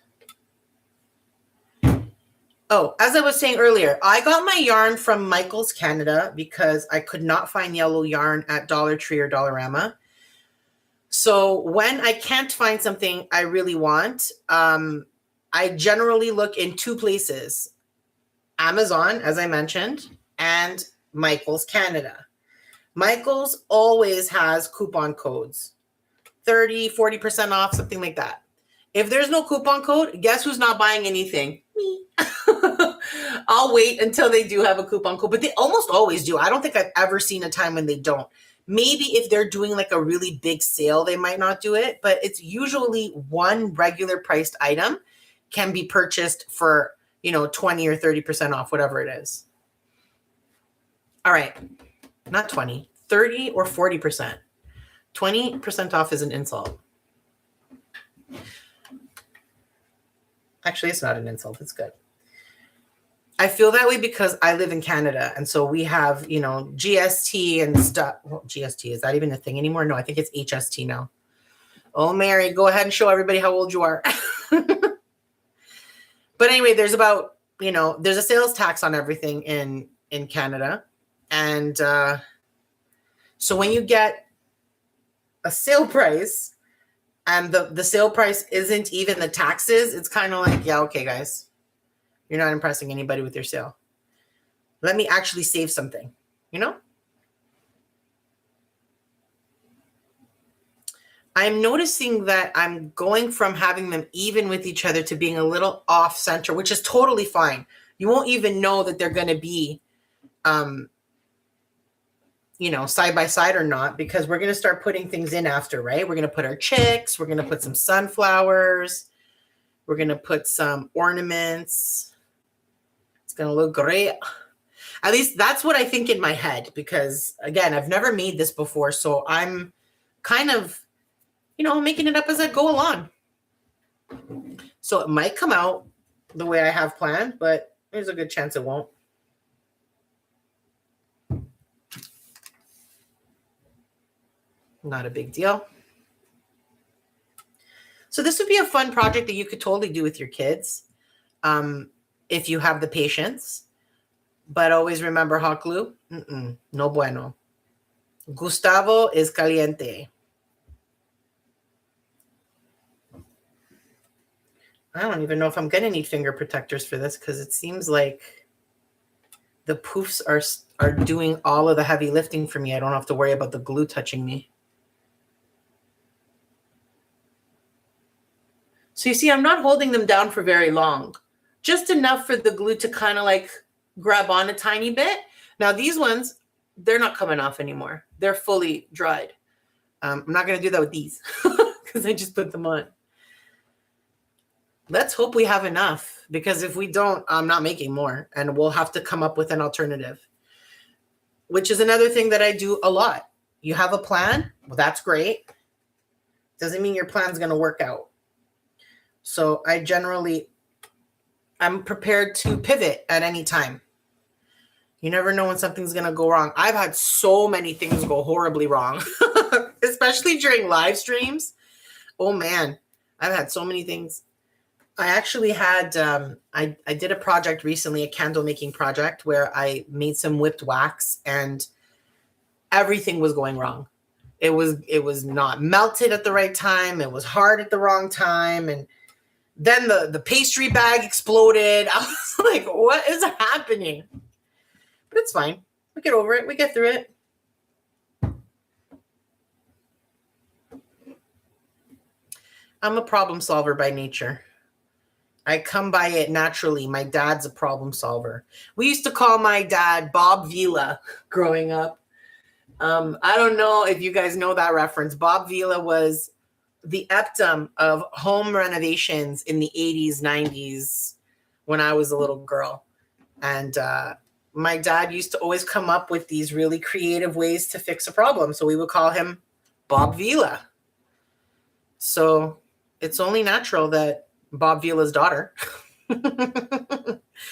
Oh, as I was saying earlier, I got my yarn from Michael's Canada because I could not find yellow yarn at Dollar Tree or Dollarama. So when I can't find something I really want, I generally look in two places. Amazon, as I mentioned, and Michael's Canada. Michael's always has coupon codes. 30, 40% off, something like that. If there's no coupon code, guess who's not buying anything? Me. I'll wait until they do have a coupon code, but they almost always do. I don't think I've ever seen a time when they don't. Maybe if they're doing like a really big sale, they might not do it, but it's usually one regular priced item can be purchased for, 20 or 30% off, whatever it is. All right. Not 20, 30 or 40%. 20% off is an insult. Actually, it's not an insult. It's good. I feel that way because I live in Canada. And so we have, GST and stuff. Well, GST, is that even a thing anymore? No, I think it's HST now. Oh, Mary, go ahead and show everybody how old you are. But anyway, there's about, there's a sales tax on everything in Canada. And so when you get a sale price and the sale price isn't even the taxes, it's kind of like, yeah, okay, guys. You're not impressing anybody with your sale. Let me actually save something, I'm noticing that I'm going from having them even with each other to being a little off center, which is totally fine. You won't even know that they're going to be, side by side or not, because we're going to start putting things in after, right? We're going to put our chicks. We're going to put some sunflowers. We're going to put some ornaments. It's going to look great. At least that's what I think in my head, because again, I've never made this before. So I'm kind of, making it up as I go along. So it might come out the way I have planned, but there's a good chance it won't. Not a big deal. So this would be a fun project that you could totally do with your kids if you have the patience. But always remember hot glue. No bueno. Gustavo is caliente. I don't even know if I'm going to need finger protectors for this because it seems like the poofs are doing all of the heavy lifting for me. I don't have to worry about the glue touching me. So you see, I'm not holding them down for very long. Just enough for the glue to kind of like grab on a tiny bit. Now these ones, they're not coming off anymore. They're fully dried. I'm not going to do that with these because I just put them on. Let's hope we have enough, because if we don't, I'm not making more and we'll have to come up with an alternative, which is another thing that I do a lot. You have a plan. Well, that's great. Doesn't mean your plan's going to work out. So I'm prepared to pivot at any time. You never know when something's going to go wrong. I've had so many things go horribly wrong, especially during live streams. Oh man, I've had so many things. I actually had, I did a project recently, a candle making project where I made some whipped wax and everything was going wrong. It was not melted at the right time. It was hard at the wrong time. And then the pastry bag exploded. I was like, what is happening? But it's fine. We get over it. We get through it. I'm a problem solver by nature. I come by it naturally. My dad's a problem solver. We used to call my dad Bob Vila growing up. I don't know if you guys know that reference. Bob Vila was the epitome of home renovations in the 80s, 90s when I was a little girl. And my dad used to always come up with these really creative ways to fix a problem. So we would call him Bob Vila. So it's only natural that Bob Vila's daughter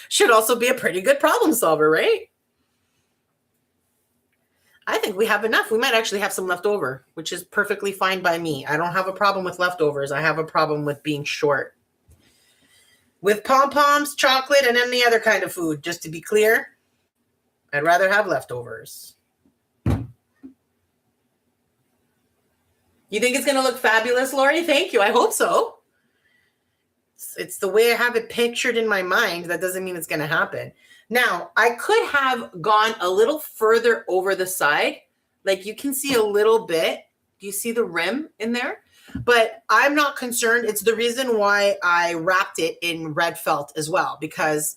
should also be a pretty good problem solver, right? I think we have enough. We might actually have some left over, which is perfectly fine by me. I don't have a problem with leftovers. I have a problem with being short. With pom-poms, chocolate, and any other kind of food, just to be clear, I'd rather have leftovers. You think it's going to look fabulous, Lori? Thank you. I hope so. It's the way I have it pictured in my mind. That doesn't mean it's going to happen. Now, I could have gone a little further over the side. Like you can see a little bit. Do you see the rim in there? But I'm not concerned. It's the reason why I wrapped it in red felt as well. Because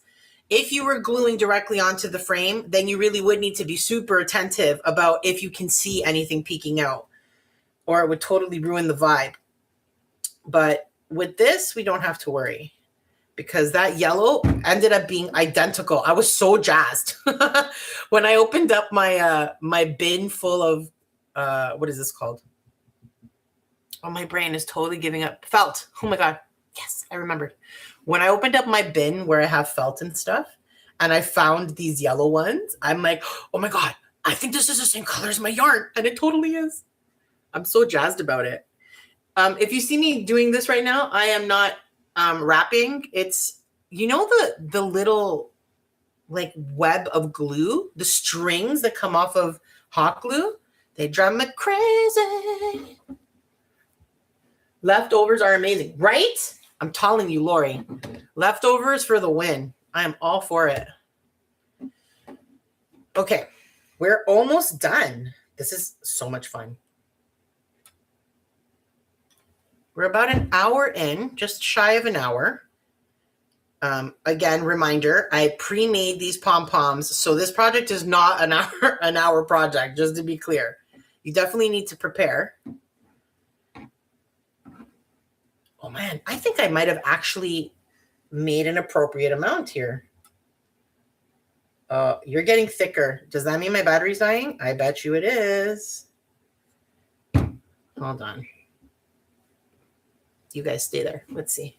if you were gluing directly onto the frame, then you really would need to be super attentive about if you can see anything peeking out, or it would totally ruin the vibe. But with this, we don't have to worry, because that yellow ended up being identical. I was so jazzed when I opened up my my bin full of what is this called? Oh, my brain is totally giving up. Felt. Oh my God. Yes, I remembered. When I opened up my bin where I have felt and stuff, and I found these yellow ones, I'm like, oh my God, I think this is the same color as my yarn. And it totally is. I'm so jazzed about it. If you see me doing this right now, I am not wrapping. It's, you know, the little like web of glue, the strings that come off of hot glue, they drive me crazy. Leftovers are amazing, right? I'm telling you, Lori, leftovers for the win. I am all for it. Okay, we're almost done. This is so much fun. We're about an hour in, just shy of an hour. Again, reminder, I pre-made these pom-poms, so this project is not an hour project, just to be clear. You definitely need to prepare. Oh man, I think I might have actually made an appropriate amount here. You're getting thicker. Does that mean my battery's dying? I bet you it is. Hold on. You guys stay there. Let's see.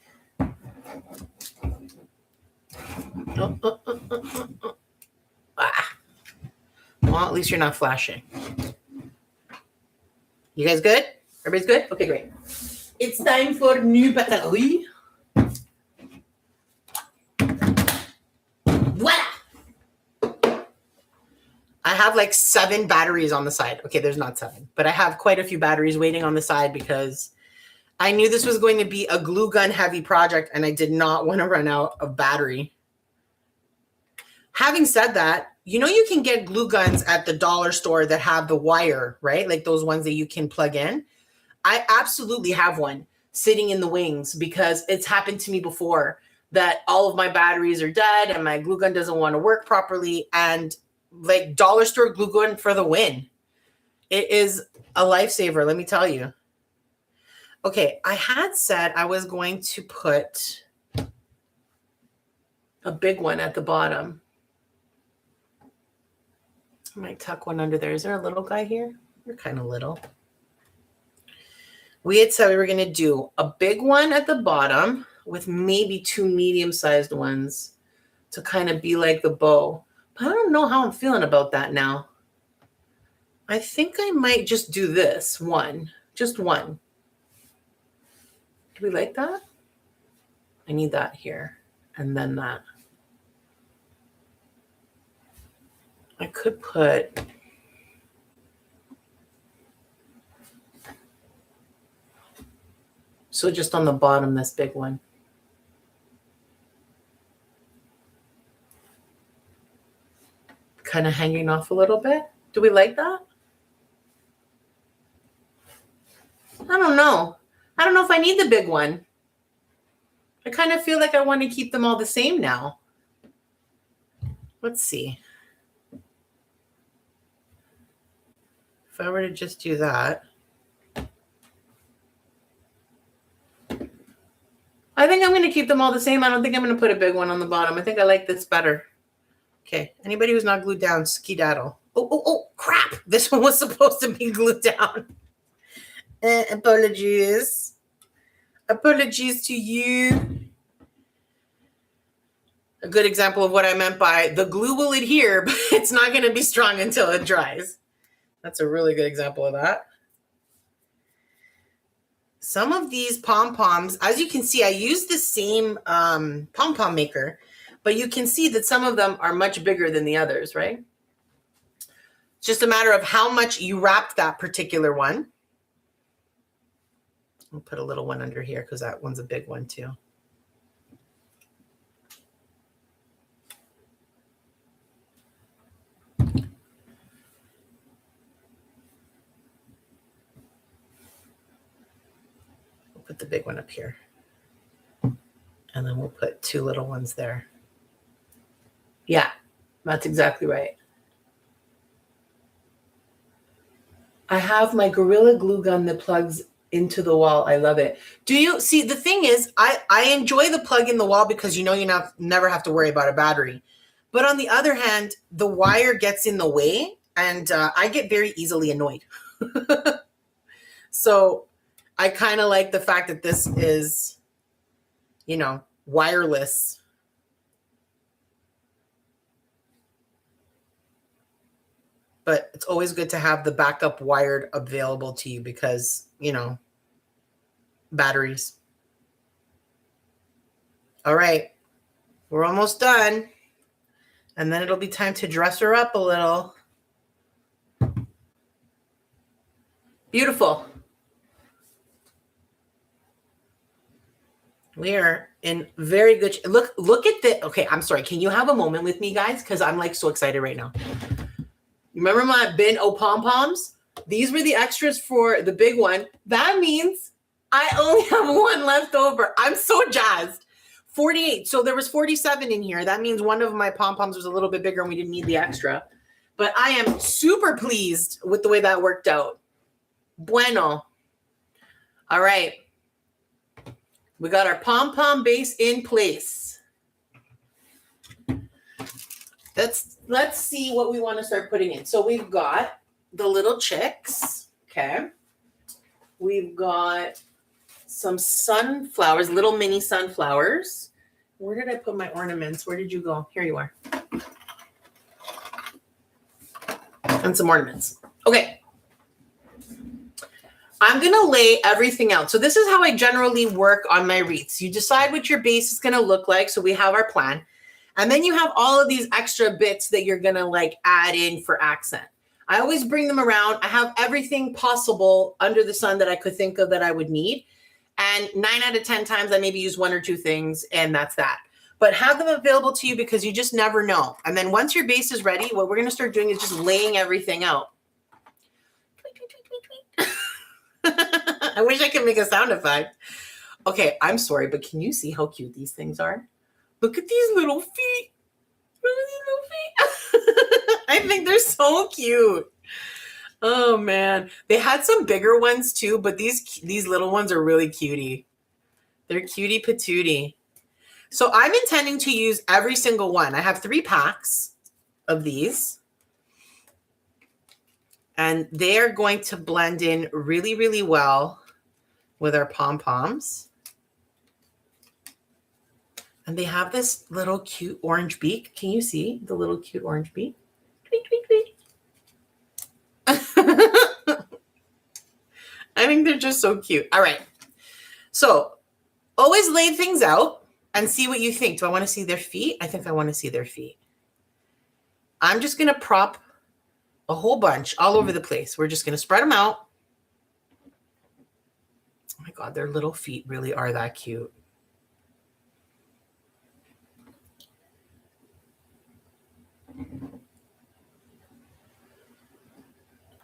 Ah. Well, at least you're not flashing. You guys good? Everybody's good? Okay, great. It's time for new battery. Voila! I have like 7 batteries on the side. Okay, there's not 7, but I have quite a few batteries waiting on the side because I knew this was going to be a glue gun heavy project and I did not want to run out of battery. Having said that, you know, you can get glue guns at the dollar store that have the wire, right? Like those ones that you can plug in. I absolutely have one sitting in the wings because it's happened to me before that all of my batteries are dead and my glue gun doesn't want to work properly. And like dollar store glue gun for the win. It is a lifesaver, let me tell you. Okay, I had said I was going to put a big one at the bottom. I might tuck one under there. Is there a little guy here? You're kind of little. We had said we were going to do a big one at the bottom with maybe 2 medium-sized ones to kind of be like the bow. But I don't know how I'm feeling about that now. I think I might just do this one. Just one. Do we like that? I need that here. And then that. I could put... So just on the bottom, this big one. Kind of hanging off a little bit. Do we like that? I don't know. I don't know if I need the big one. I kind of feel like I want to keep them all the same now. Let's see. If I were to just do that. I think I'm going to keep them all the same. I don't think I'm going to put a big one on the bottom. I think I like this better. Okay. Anybody who's not glued down, skedaddle. Oh, crap. This one was supposed to be glued down. Apologies. Apologies to you. A good example of what I meant by the glue will adhere, but it's not going to be strong until it dries. That's a really good example of that. Some of these pom-poms, as you can see, I use the same Pom Pom Maker, but you can see that some of them are much bigger than the others, right? It's just a matter of how much you wrapped that particular one. I'll put a little one under here because that one's a big one too. Put the big one up here. And then we'll put two little ones there. Yeah, that's exactly right. I have my Gorilla Glue gun that plugs into the wall. I love it. Do you see, the thing is, I enjoy the plug in the wall because you know you never have to worry about a battery. But on the other hand, the wire gets in the way and I get very easily annoyed. So I kind of like the fact that this is, you know, wireless. But it's always good to have the backup wired available to you because, you know, batteries. All right, we're almost done. And then it'll be time to dress her up a little. Beautiful. We are in very good. Look at the. Okay, I'm sorry. Can you have a moment with me, guys? Because I'm like so excited right now. Remember my bin of pom-poms? These were the extras for the big one. That means I only have one left over. I'm so jazzed. 48. So there was 47 in here. That means one of my pom-poms was a little bit bigger and we didn't need the extra. But I am super pleased with the way that worked out. Bueno. All right. We got our pom-pom base in place. Let's see what we want to start putting in. So we've got the little chicks. Okay. We've got some sunflowers, little mini sunflowers. Where did I put my ornaments? Where did you go? Here you are. And some ornaments. Okay. I'm going to lay everything out. So this is how I generally work on my wreaths. You decide what your base is going to look like. So we have our plan. And then you have all of these extra bits that you're going to like add in for accent. I always bring them around. I have everything possible under the sun that I could think of that I would need. And 9 out of 10 times I maybe use one or two things and that's that. But have them available to you because you just never know. And then once your base is ready, what we're going to start doing is just laying everything out. I wish I could make a sound effect. Okay, I'm sorry, but can you see how cute these things are? Look at these little feet. Look at these little feet. I think they're so cute. Oh man, they had some bigger ones too, but these little ones are really cutie. They're cutie patootie. So I'm intending to use every single one. I have 3 packs of these. And they are going to blend in really, really well with our pom-poms. And they have this little cute orange beak. Can you see the little cute orange beak? Tweet, tweet, tweet. I think they're just so cute. All right. So always lay things out and see what you think. Do I want to see their feet? I think I want to see their feet. I'm just going to prop a whole bunch all over the place. We're just going to spread them out. Oh my God, their little feet really are that cute.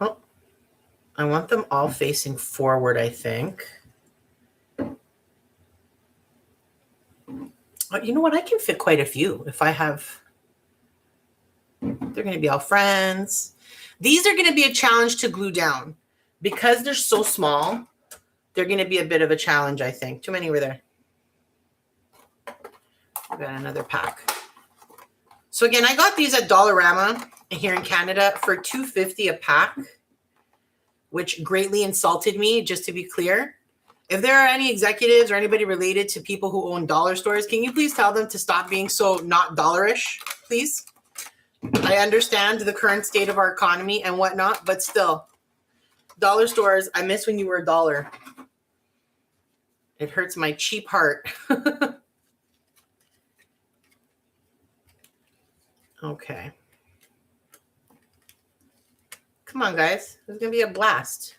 Oh, I want them all facing forward, I think. You know what? I can fit quite a few if I have. They're going to be all friends. These are going to be a challenge to glue down. Because they're so small, they're going to be a bit of a challenge, I think. Too many were there. I got another pack. So again, I got these at Dollarama here in Canada for $2.50 a pack, which greatly insulted me, just to be clear. If there are any executives or anybody related to people who own dollar stores, can you please tell them to stop being so not dollarish, please? I understand the current state of our economy and whatnot, but still, dollar stores, I miss when you were a dollar. It hurts my cheap heart. Okay. Come on, guys. It's going to be a blast.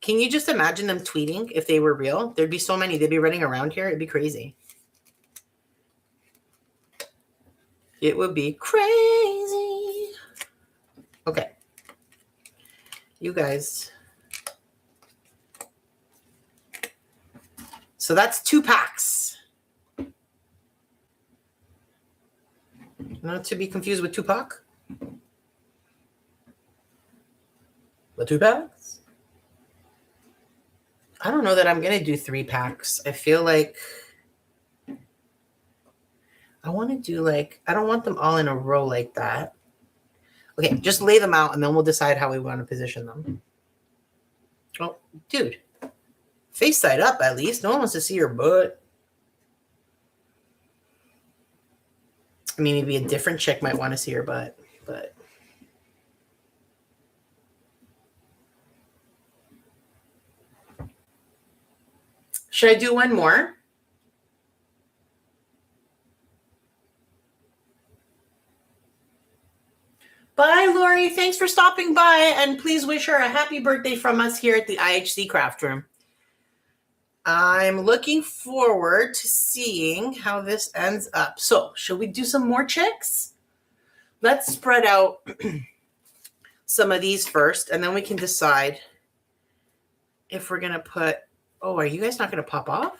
Can you just imagine them tweeting if they were real? There'd be so many. They'd be running around here. It'd be crazy. It would be crazy. Okay. You guys. So that's 2 packs. Not to be confused with Tupac. The 2 packs? I don't know that I'm going to do 3 packs. I feel like I want to do I don't want them all in a row like that. Okay, just lay them out and then we'll decide how we want to position them. Oh, dude. Face side up at least. No one wants to see your butt. I mean, maybe a different chick might want to see your butt, but. Should I do one more? Bye, Lori. Thanks for stopping by. And please wish her a happy birthday from us here at the IHC Craft Room. I'm looking forward to seeing how this ends up. So, should we do some more chicks? Let's spread out some of these first, and then we can decide if we're going to put... Oh, are you guys not going to pop off?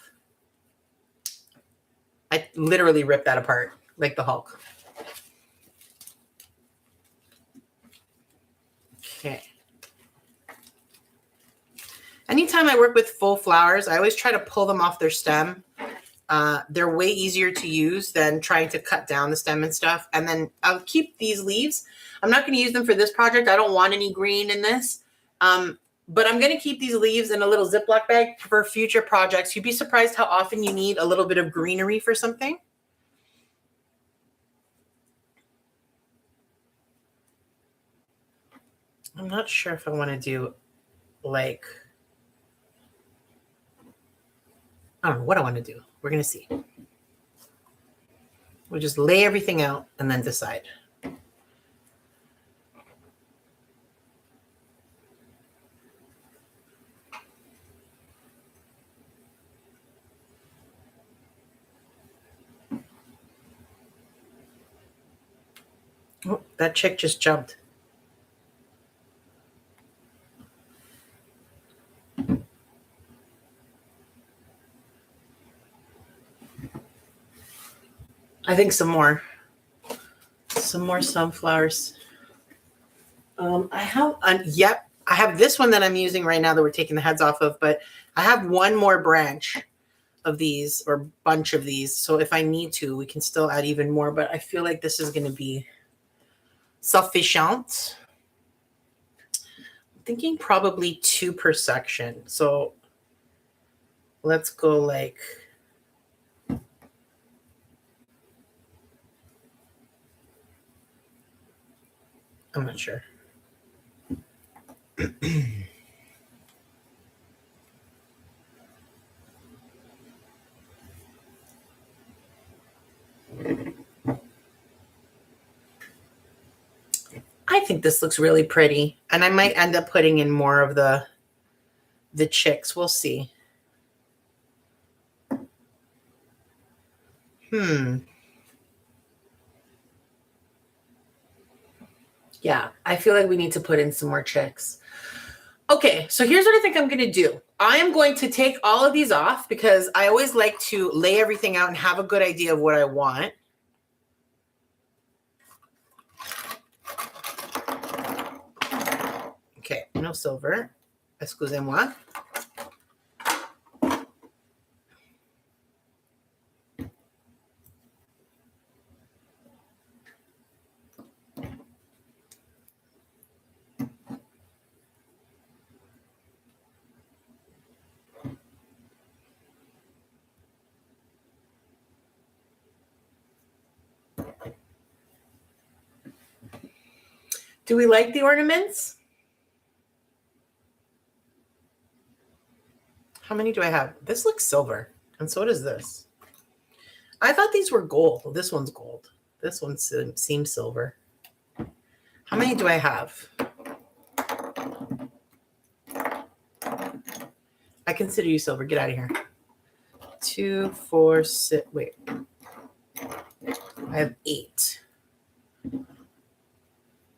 I literally ripped that apart like the Hulk. Okay. Anytime I work with full flowers, I always try to pull them off their stem. They're way easier to use than trying to cut down the stem and stuff. And then I'll keep these leaves. I'm not going to use them for this project. I don't want any green in this. But I'm going to keep these leaves in a little Ziploc bag for future projects. You'd be surprised how often you need a little bit of greenery for something. I'm not sure if I want to do I don't know what I want to do. We're going to see. We'll just lay everything out and then decide. Oh, that chick just jumped. I think some more sunflowers. I have this one that I'm using right now that we're taking the heads off of, but I have one more branch of these or bunch of these. So if I need to, we can still add even more, but I feel like this is going to be sufficient. I'm thinking probably 2 per section. So let's go I'm not sure. I think this looks really pretty, and I might end up putting in more of the chicks. We'll see. Yeah, I feel like we need to put in some more chicks. Okay, so here's what I think I'm going to do. I am going to take all of these off because I always like to lay everything out and have a good idea of what I want. Okay, no silver. Excusez-moi. Do we like the ornaments? How many do I have? This looks silver, and so does this. I thought these were gold. Well, this one's gold. This one seems silver. How many do I have? I consider you silver. Get out of here. 2, 4, 6. Wait. I have 8.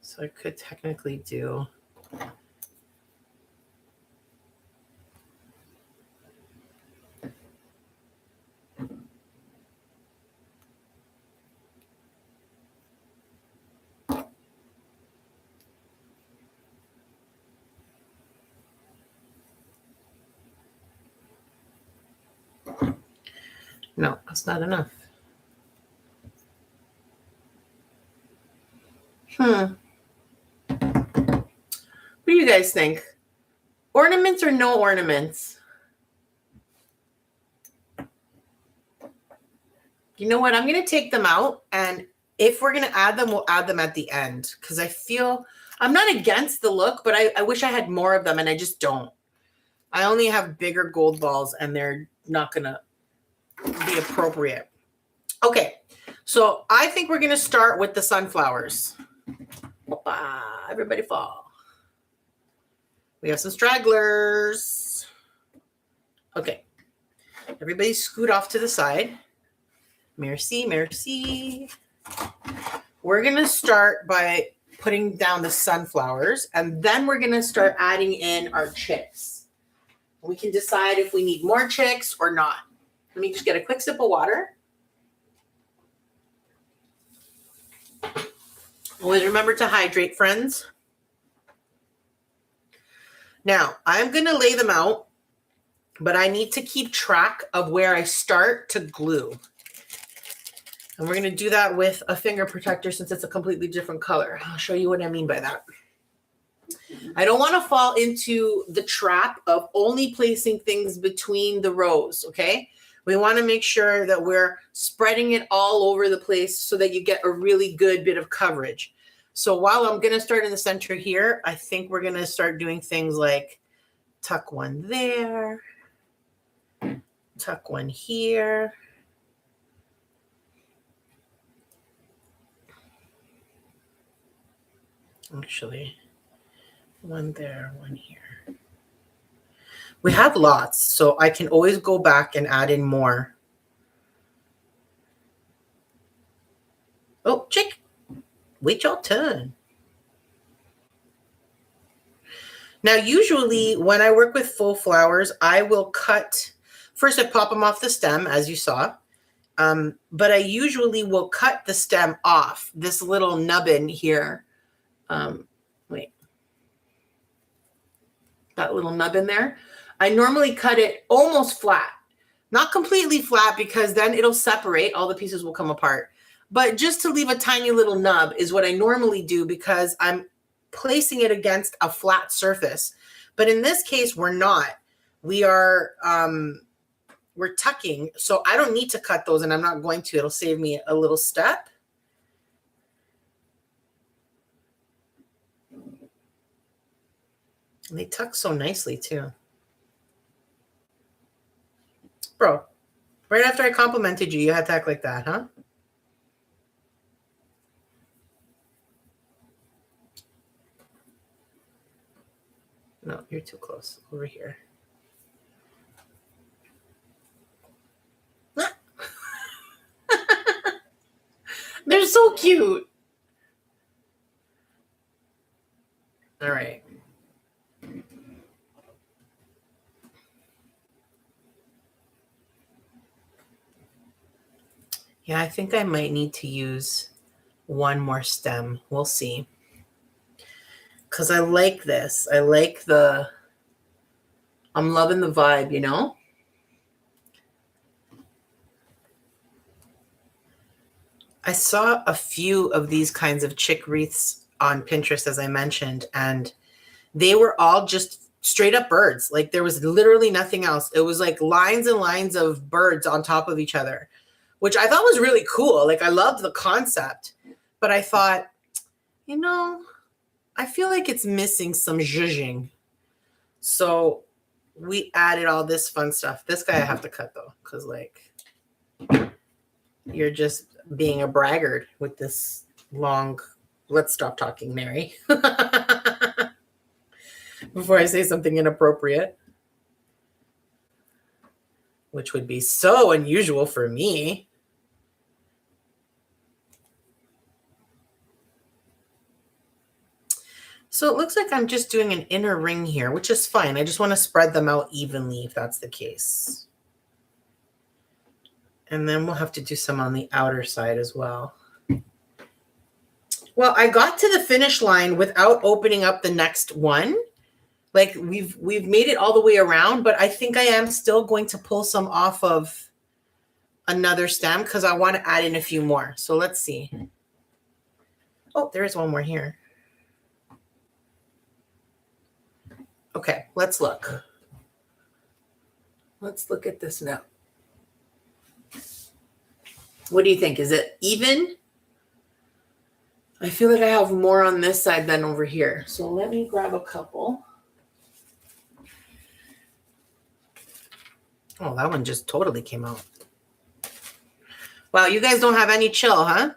So I could technically do... No, that's not enough. What do you guys think? Ornaments or no ornaments? You know what? I'm going to take them out, and if we're going to add them, we'll add them at the end because I feel I'm not against the look, but I wish I had more of them, and I just don't. I only have bigger gold balls, and they're not going to be appropriate. Okay, so I think we're going to start with the sunflowers. Opa, everybody fall. We have some stragglers. Okay, everybody scoot off to the side. Merci, merci. We're going to start by putting down the sunflowers, and then we're going to start adding in our chicks. We can decide if we need more chicks or not. Let me just get a quick sip of water. Always remember to hydrate, friends. Now, I'm going to lay them out, but I need to keep track of where I start to glue. And we're going to do that with a finger protector since it's a completely different color. I'll show you what I mean by that. I don't want to fall into the trap of only placing things between the rows, okay? We want to make sure that we're spreading it all over the place so that you get a really good bit of coverage. So while I'm going to start in the center here, I think we're going to start doing things like tuck one there, tuck one here. Actually, one there, one here. We have lots, so I can always go back and add in more. Oh, chick. Wait your turn. Now, usually when I work with full flowers, I will cut. First, I pop them off the stem, as you saw. But I usually will cut the stem off, this little nubbin here. Wait. That little nubbin there. I normally cut it almost flat. Not completely flat because then it'll separate. All the pieces will come apart. But just to leave a tiny little nub is what I normally do because I'm placing it against a flat surface. But in this case, we're not. We are, we're tucking. So I don't need to cut those and I'm not going to. It'll save me a little step. And they tuck so nicely too. Bro, right after I complimented you, you had to act like that, huh? No, you're too close. Over here. They're so cute. All right. Yeah, I think I might need to use one more stem. We'll see. Because I like this. I like I'm loving the vibe, you know? I saw a few of these kinds of chick wreaths on Pinterest, as I mentioned, and they were all just straight up birds. Like there was literally nothing else. It was like lines and lines of birds on top of each other, which I thought was really cool. Like I loved the concept, but I thought, you know, I feel like it's missing some zhuzhing. So we added all this fun stuff. This guy I have to cut though, because like you're just being a braggart with this long. Let's stop talking, Mary. Before I say something inappropriate, which would be so unusual for me. So it looks like I'm just doing an inner ring here, which is fine. I just want to spread them out evenly if that's the case. And then we'll have to do some on the outer side as well. Well, I got to the finish line without opening up the next one. Like we've made it all the way around, but I think I am still going to pull some off of another stem because I want to add in a few more. So let's see. Oh, there is one more here. Okay, let's look. Let's look at this now. What do you think? Is it even? I feel like I have more on this side than over here. So let me grab a couple. Oh, that one just totally came out. Wow, you guys don't have any chill, huh?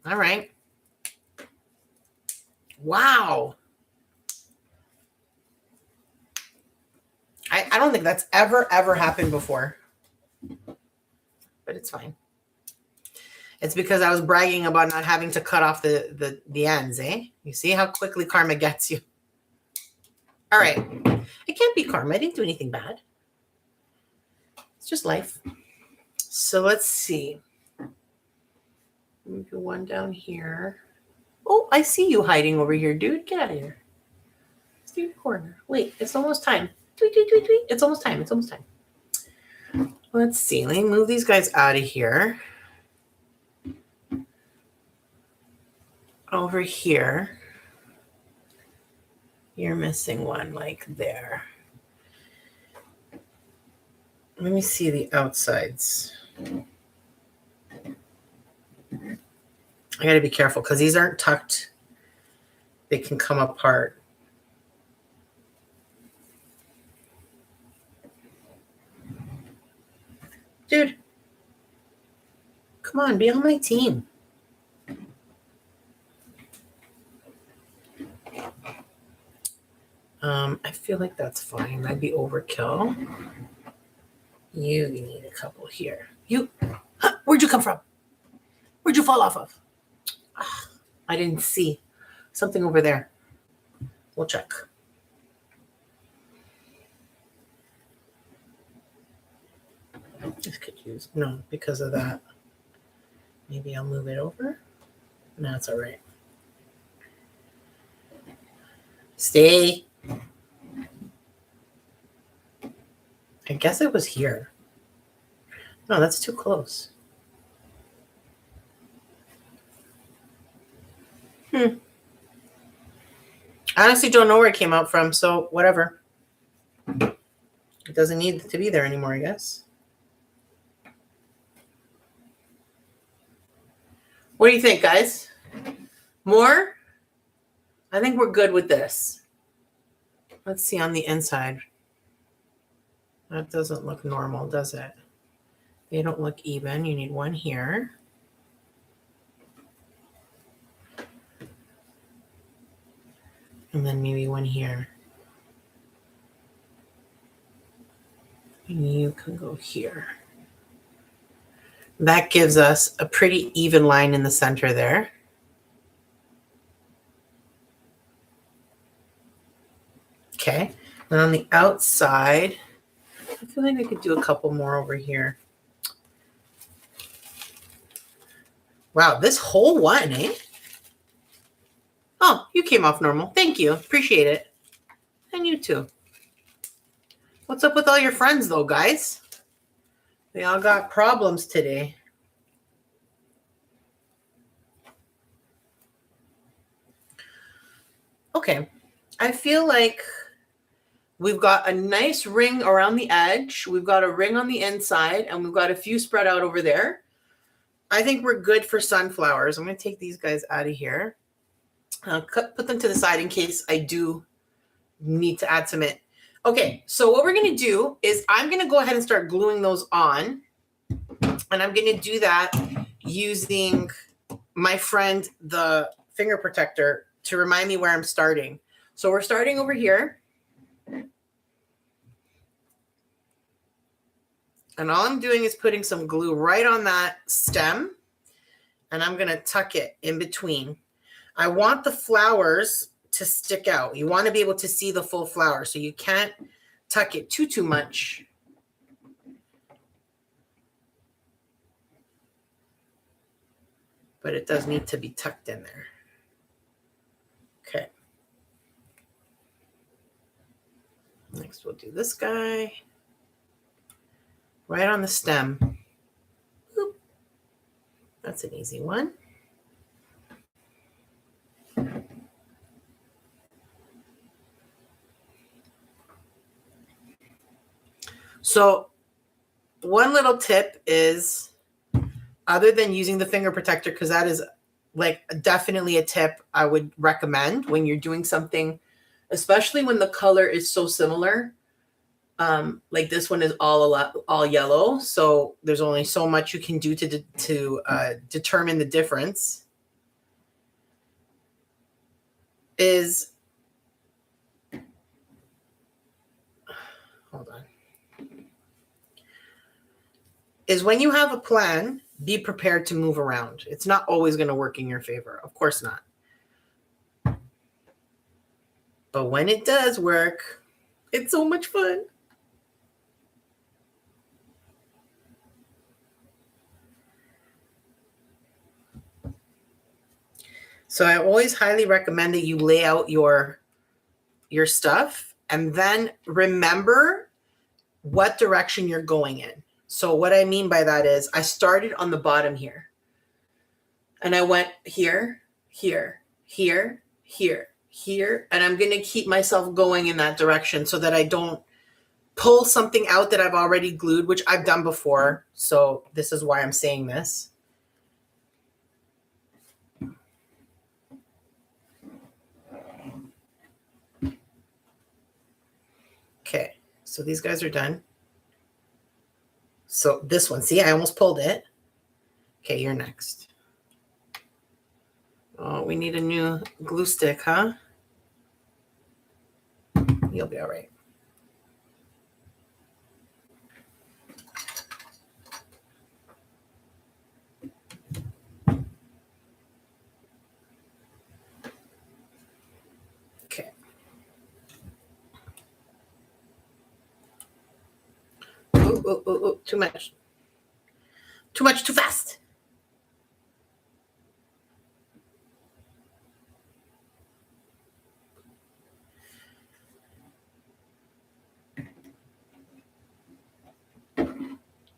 All right. Wow. I don't think that's ever happened before. But it's fine. It's because I was bragging about not having to cut off the ends, eh? You see how quickly karma gets you. All right. It can't be karma. I didn't do anything bad. It's just life. So let's see. Maybe one down here. Oh, I see you hiding over here, dude. Get out of here. Stay in the corner. Wait, it's almost time. Tweet, tweet, tweet, tweet. It's almost time. It's almost time. Let's see. Let me move these guys out of here. Over here. You're missing one like there. Let me see the outsides. I got to be careful because these aren't tucked. They can come apart. Dude, come on, be on my team. I feel like that's fine. That'd be overkill. You need a couple here. You, huh, where'd you come from? Where'd you fall off of? I didn't see something over there. We'll check. This could use, no, because of that. Maybe I'll move it over. No, it's all right. Stay. I guess it was here. No, that's too close. I honestly don't know where it came out from, so whatever. It doesn't need to be there anymore, I guess. What do you think, guys? More? I think we're good with this. Let's see on the inside. That doesn't look normal, does it? They don't look even. You need one here. And then maybe one here. And you can go here. That gives us a pretty even line in the center there. Okay. And on the outside, I feel like I could do a couple more over here. Wow, this whole one, eh? Oh, you came off normal. Thank you. Appreciate it. And you too. What's up with all your friends though, guys? They all got problems today. Okay. I feel like we've got a nice ring around the edge. We've got a ring on the inside, and we've got a few spread out over there. I think we're good for sunflowers. I'm going to take these guys out of here. Put them to the side in case I do need to add some in. Okay, so what we're going to do is I'm going to go ahead and start gluing those on. And I'm going to do that using my friend, the finger protector, to remind me where I'm starting. So we're starting over here. And all I'm doing is putting some glue right on that stem. And I'm going to tuck it in between. I want the flowers to stick out. You want to be able to see the full flower. So you can't tuck it too much. But it does need to be tucked in there. Okay. Next, we'll do this guy. Right on the stem. Boop. That's an easy one. So one little tip is, other than using the finger protector, because that is like definitely a tip I would recommend when you're doing something, especially when the color is so similar. Like this one is all yellow, so there's only so much you can do to determine the difference. Hold on. Is when you have a plan, be prepared to move around. It's not always going to work in your favor. Of course not. But when it does work, it's so much fun. So I always highly recommend that you lay out your stuff and then remember what direction you're going in. So what I mean by that is I started on the bottom here. And I went here, here, here, here, here. And I'm going to keep myself going in that direction so that I don't pull something out that I've already glued, which I've done before. So this is why I'm saying this. Okay, so these guys are done. So this one, see, I almost pulled it. Okay, you're next. Oh, we need a new glue stick, huh? You'll be all right. Okay. Oh, too much. Too much, too fast.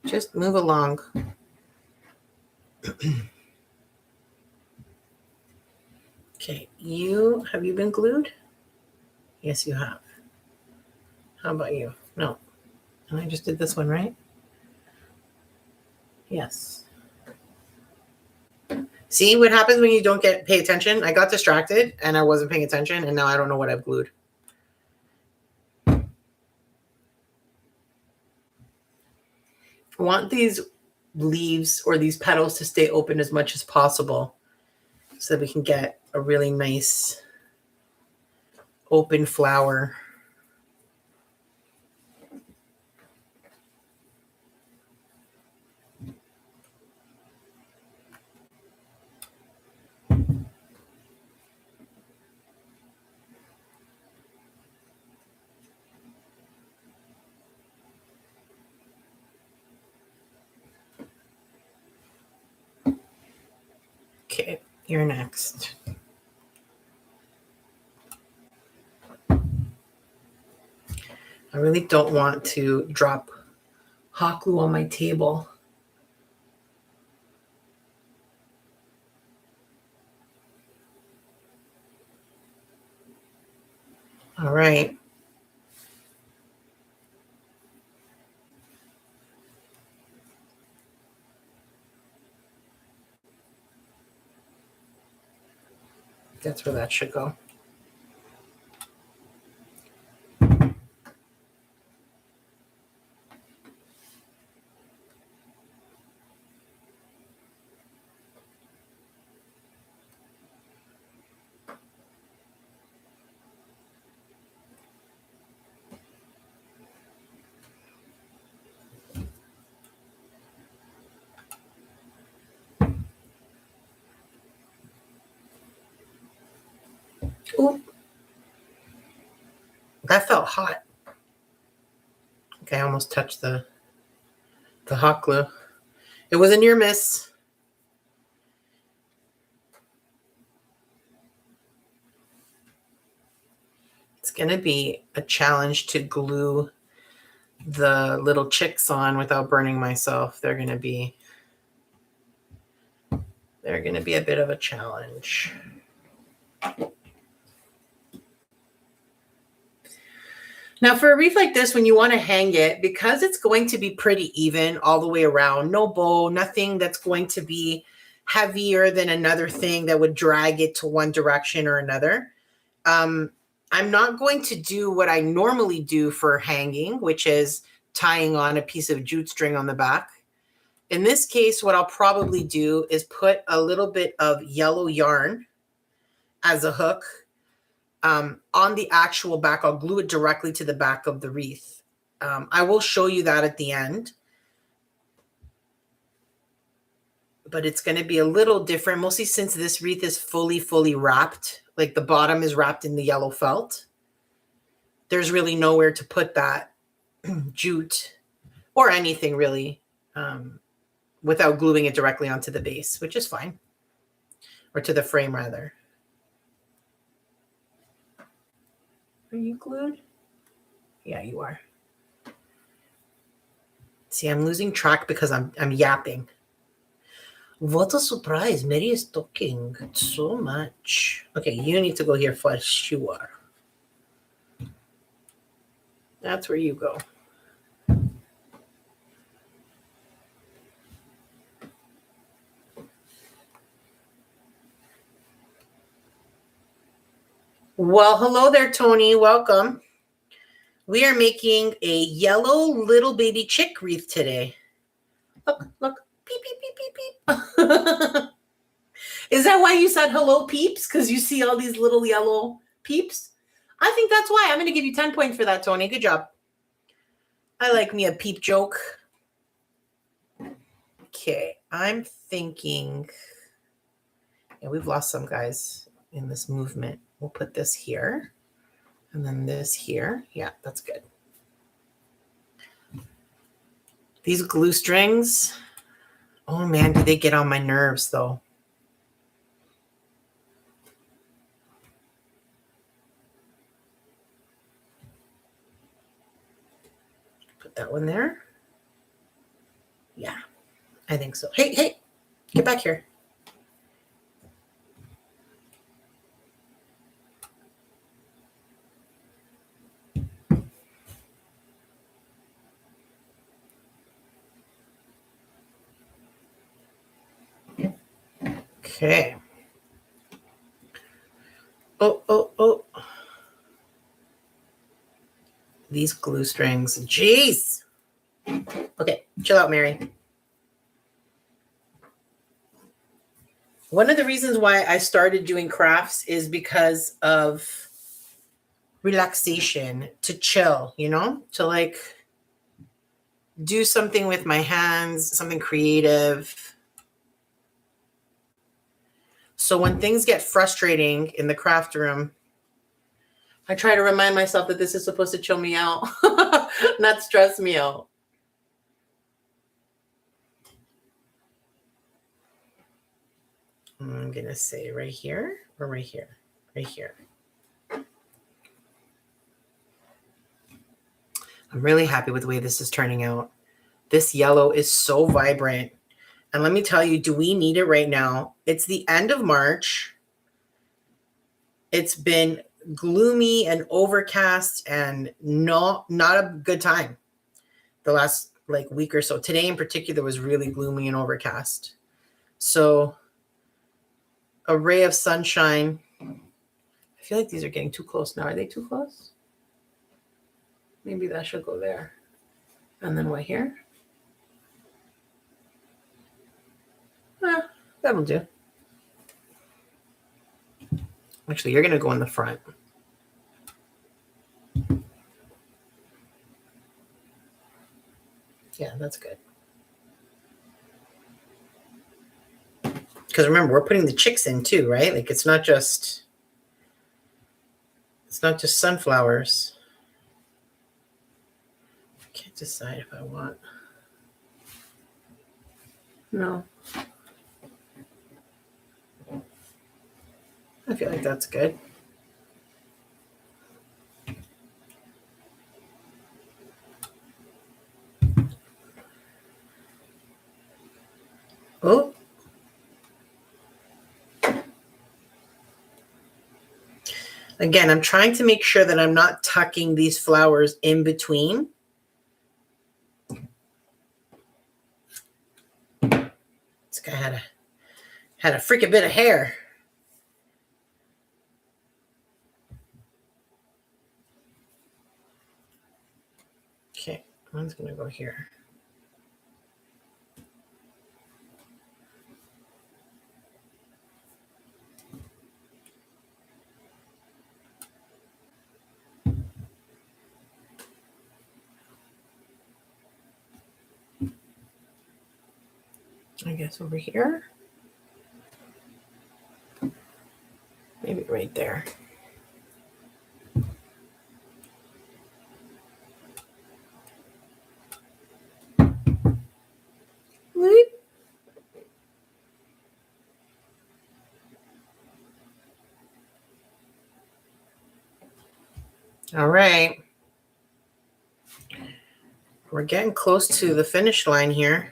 Just move along. Okay, have you been glued? Yes, you have. How about you? No. And I just did this one, right? Yes. See what happens when you don't pay attention? I got distracted and I wasn't paying attention, and now I don't know what I've glued. I want these leaves or these petals to stay open as much as possible so that we can get a really nice open flower. Okay, you're next. I really don't want to drop hot glue on my table. All right. That's where that should go. Ooh. That felt hot. Okay, I almost touched the hot glue. It was a near miss. It's going to be a challenge to glue the little chicks on without burning myself. They're going to be a bit of a challenge. Now for a wreath like this, when you want to hang it, because it's going to be pretty even all the way around, no bow, nothing that's going to be heavier than another thing that would drag it to one direction or another. I'm not going to do what I normally do for hanging, which is tying on a piece of jute string on the back. In this case, what I'll probably do is put a little bit of yellow yarn as a hook on the actual back. I'll glue it directly to the back of the wreath. I will show you that at the end. But it's going to be a little different, mostly since this wreath is fully wrapped. Like the bottom is wrapped in the yellow felt. There's really nowhere to put that jute or anything really without gluing it directly onto the base, which is fine. Or to the frame, rather. Are you glued? Yeah, you are. See, I'm losing track because I'm yapping. What a surprise. Mary is talking so much. Okay, you need to go here for sure. That's where you go. Well, hello there, Tony. Welcome. We are making a yellow little baby chick wreath today. Look, look. Peep, peep, peep, peep, peep. Is that why you said hello, peeps? Because you see all these little yellow peeps? I think that's why. I'm going to give you 10 points for that, Tony. Good job. I like me a peep joke. Okay, I'm thinking... Yeah, we've lost some guys in this movement. We'll put this here. And then this here. Yeah, that's good. These glue strings. Oh, man, do they get on my nerves, though. Put that one there. Yeah, I think so. Hey, hey, get back here. Okay. Oh. These glue strings. Jeez. Okay, chill out, Mary. One of the reasons why I started doing crafts is because of relaxation, to chill, you know, to like do something with my hands, something creative. So when things get frustrating in the craft room, I try to remind myself that this is supposed to chill me out, not stress me out. I'm going to say right here or right here? Right here. I'm really happy with the way this is turning out. This yellow is so vibrant. And let me tell you, do we need it right now? It's the end of March. It's been gloomy and overcast and not a good time the last like week or so. Today in particular was really gloomy and overcast. So a ray of sunshine. I feel like these are getting too close now. Are they too close? Maybe that should go there. And then what here? That'll do. Actually, you're going to go in the front. Yeah, that's good. Because remember, we're putting the chicks in too, right? Like it's not just sunflowers. I can't decide if I want. No. I feel like that's good. Oh. Again, I'm trying to make sure that I'm not tucking these flowers in between. This guy had a freaking bit of hair. Okay, one's gonna go here. I guess over here. Maybe right there. Whoop. All right. We're getting close to the finish line here.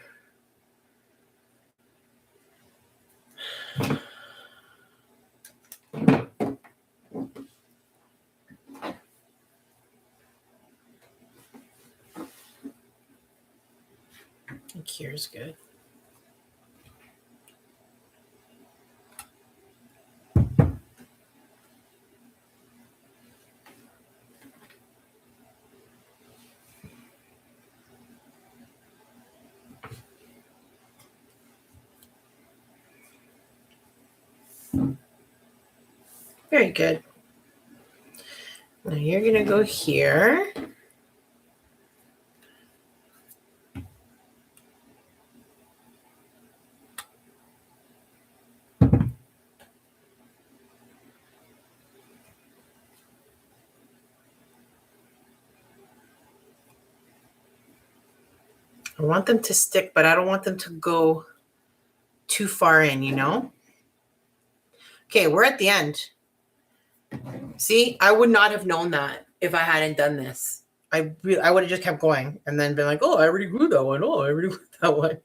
I think here's good. Very good. Now you're going to go here. I want them to stick, but I don't want them to go too far in, you know? Okay, we're at the end. See, I would not have known that if I hadn't done this. I would have just kept going and then been like, oh, I already grew that one. Oh, I already grew that one.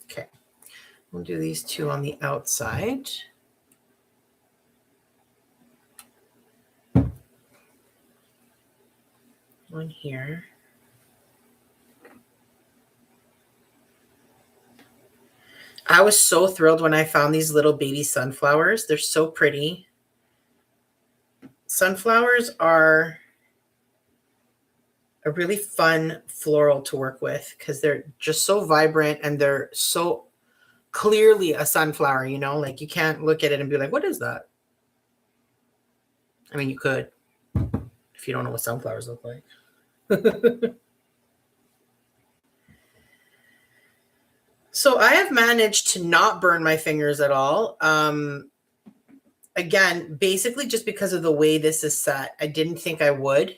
Okay, we'll do these two on the outside. One here. I was so thrilled when I found these little baby sunflowers. They're so pretty. Sunflowers are a really fun floral to work with because they're just so vibrant and they're so clearly a sunflower, you know, like you can't look at it and be like, what is that? I mean, you could if you don't know what sunflowers look like. So I have managed to not burn my fingers at all. Again, basically just because of the way this is set, I didn't think I would.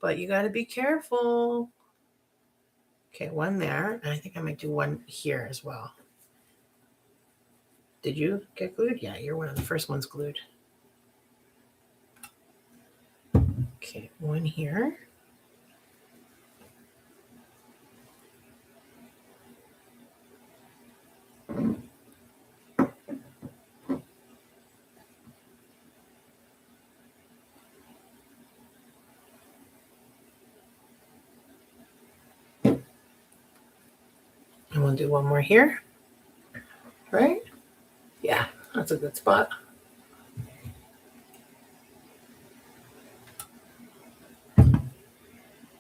but you got to be careful. Okay, one there. And I think I might do one here as well. Did you get glued? Yeah, you're one of the first ones glued. Okay, one here. And we'll do one more here. Right? Yeah, that's a good spot.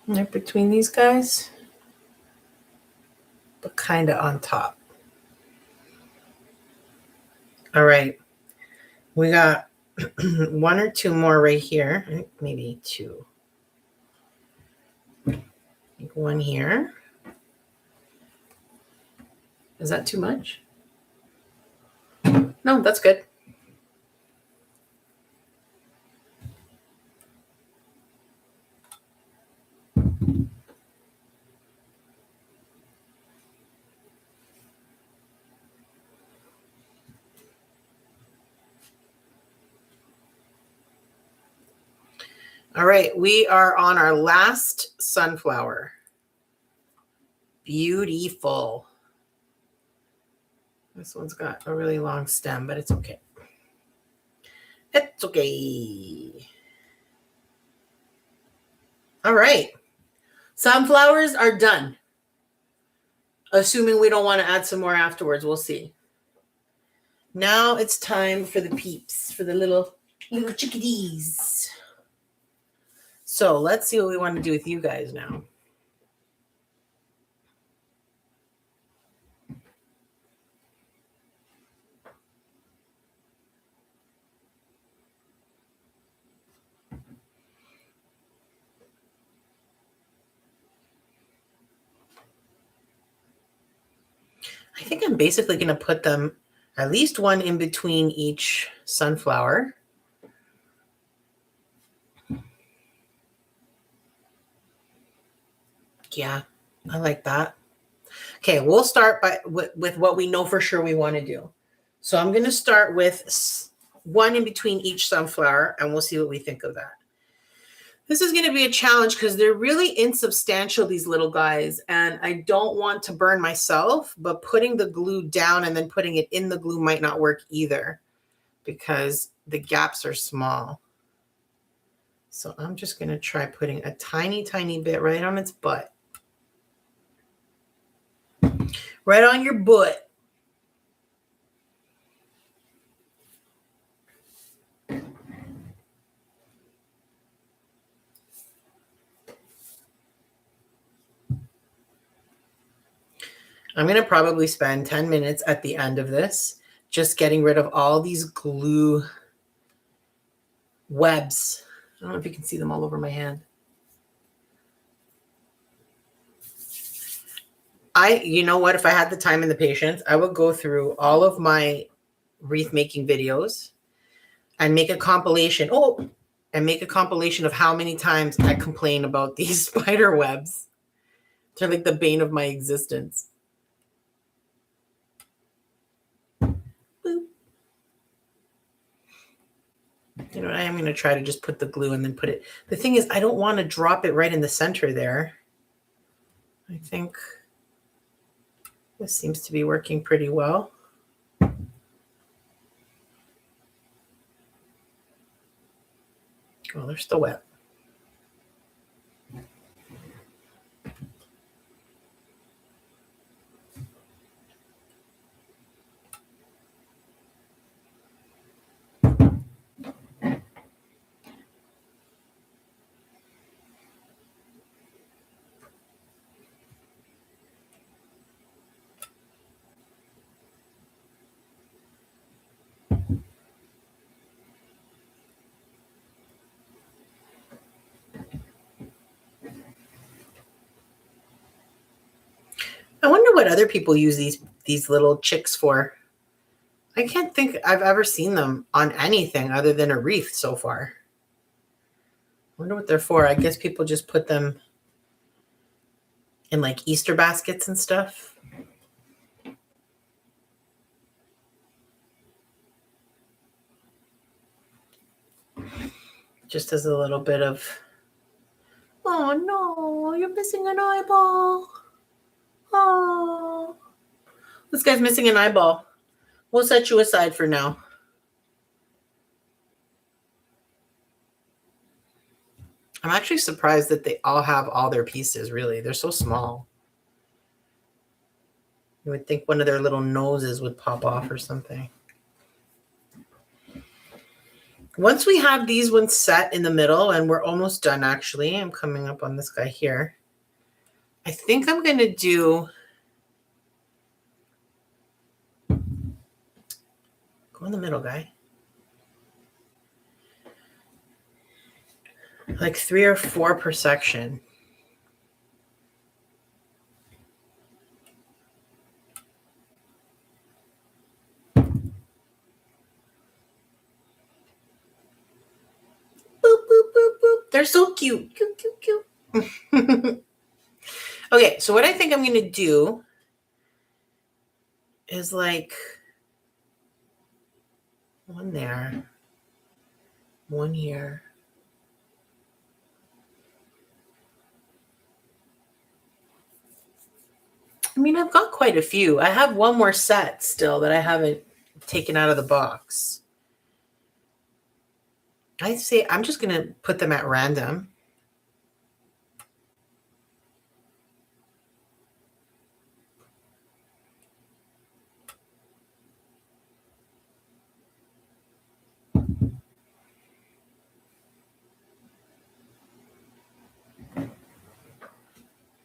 Right between these guys, but kind of on top. All right, we got one or two more right here, maybe two. One here. Is that too much? No, that's good. All right, we are on our last sunflower. Beautiful. This one's got a really long stem, but it's okay. It's okay. All right. Sunflowers are done. Assuming we don't want to add some more afterwards, we'll see. Now it's time for the peeps, for the little chickadees. So let's see what we want to do with you guys now. I think I'm basically going to put them at least one in between each sunflower. Yeah, I like that. Okay, we'll start with what we know for sure we want to do. So I'm going to start with one in between each sunflower, and we'll see what we think of that. This is going to be a challenge because they're really insubstantial, these little guys, and I don't want to burn myself, but putting the glue down and then putting it in the glue might not work either because the gaps are small. So I'm just going to try putting a tiny, tiny bit right on its butt. Right on your butt. I'm going to probably spend 10 minutes at the end of this just getting rid of all these glue webs. I don't know if you can see them all over my hand. You know what, if I had the time and the patience, I would go through all of my wreath making videos and make a compilation. And make a compilation of how many times I complain about these spider webs. They're like the bane of my existence. Boop. You know, I am going to try to just put the glue and then put it. The thing is, I don't want to drop it right in the center there. I think this seems to be working pretty well. Oh, they're still wet. I wonder what other people use these little chicks for. I can't think I've ever seen them on anything other than a wreath so far. wonder what they're for. I guess people just put them in like Easter baskets and stuff. Just as a little bit of, oh no, you're missing an eyeball. Oh, this guy's missing an eyeball. We'll set you aside for now. I'm actually surprised that they all have all their pieces, really. They're so small. You would think one of their little noses would pop off or something. Once we have these ones set in the middle, and we're almost done, actually. I'm coming up on this guy here. I think I'm going to do... Go in the middle, guy. Like 3 or 4 per section. Boop, boop, boop, boop. They're so cute. Cute, cute, cute. Okay, so what I think I'm going to do is like one there, one here. I mean, I've got quite a few. I have one more set still that I haven't taken out of the box. I say I'm just going to put them at random.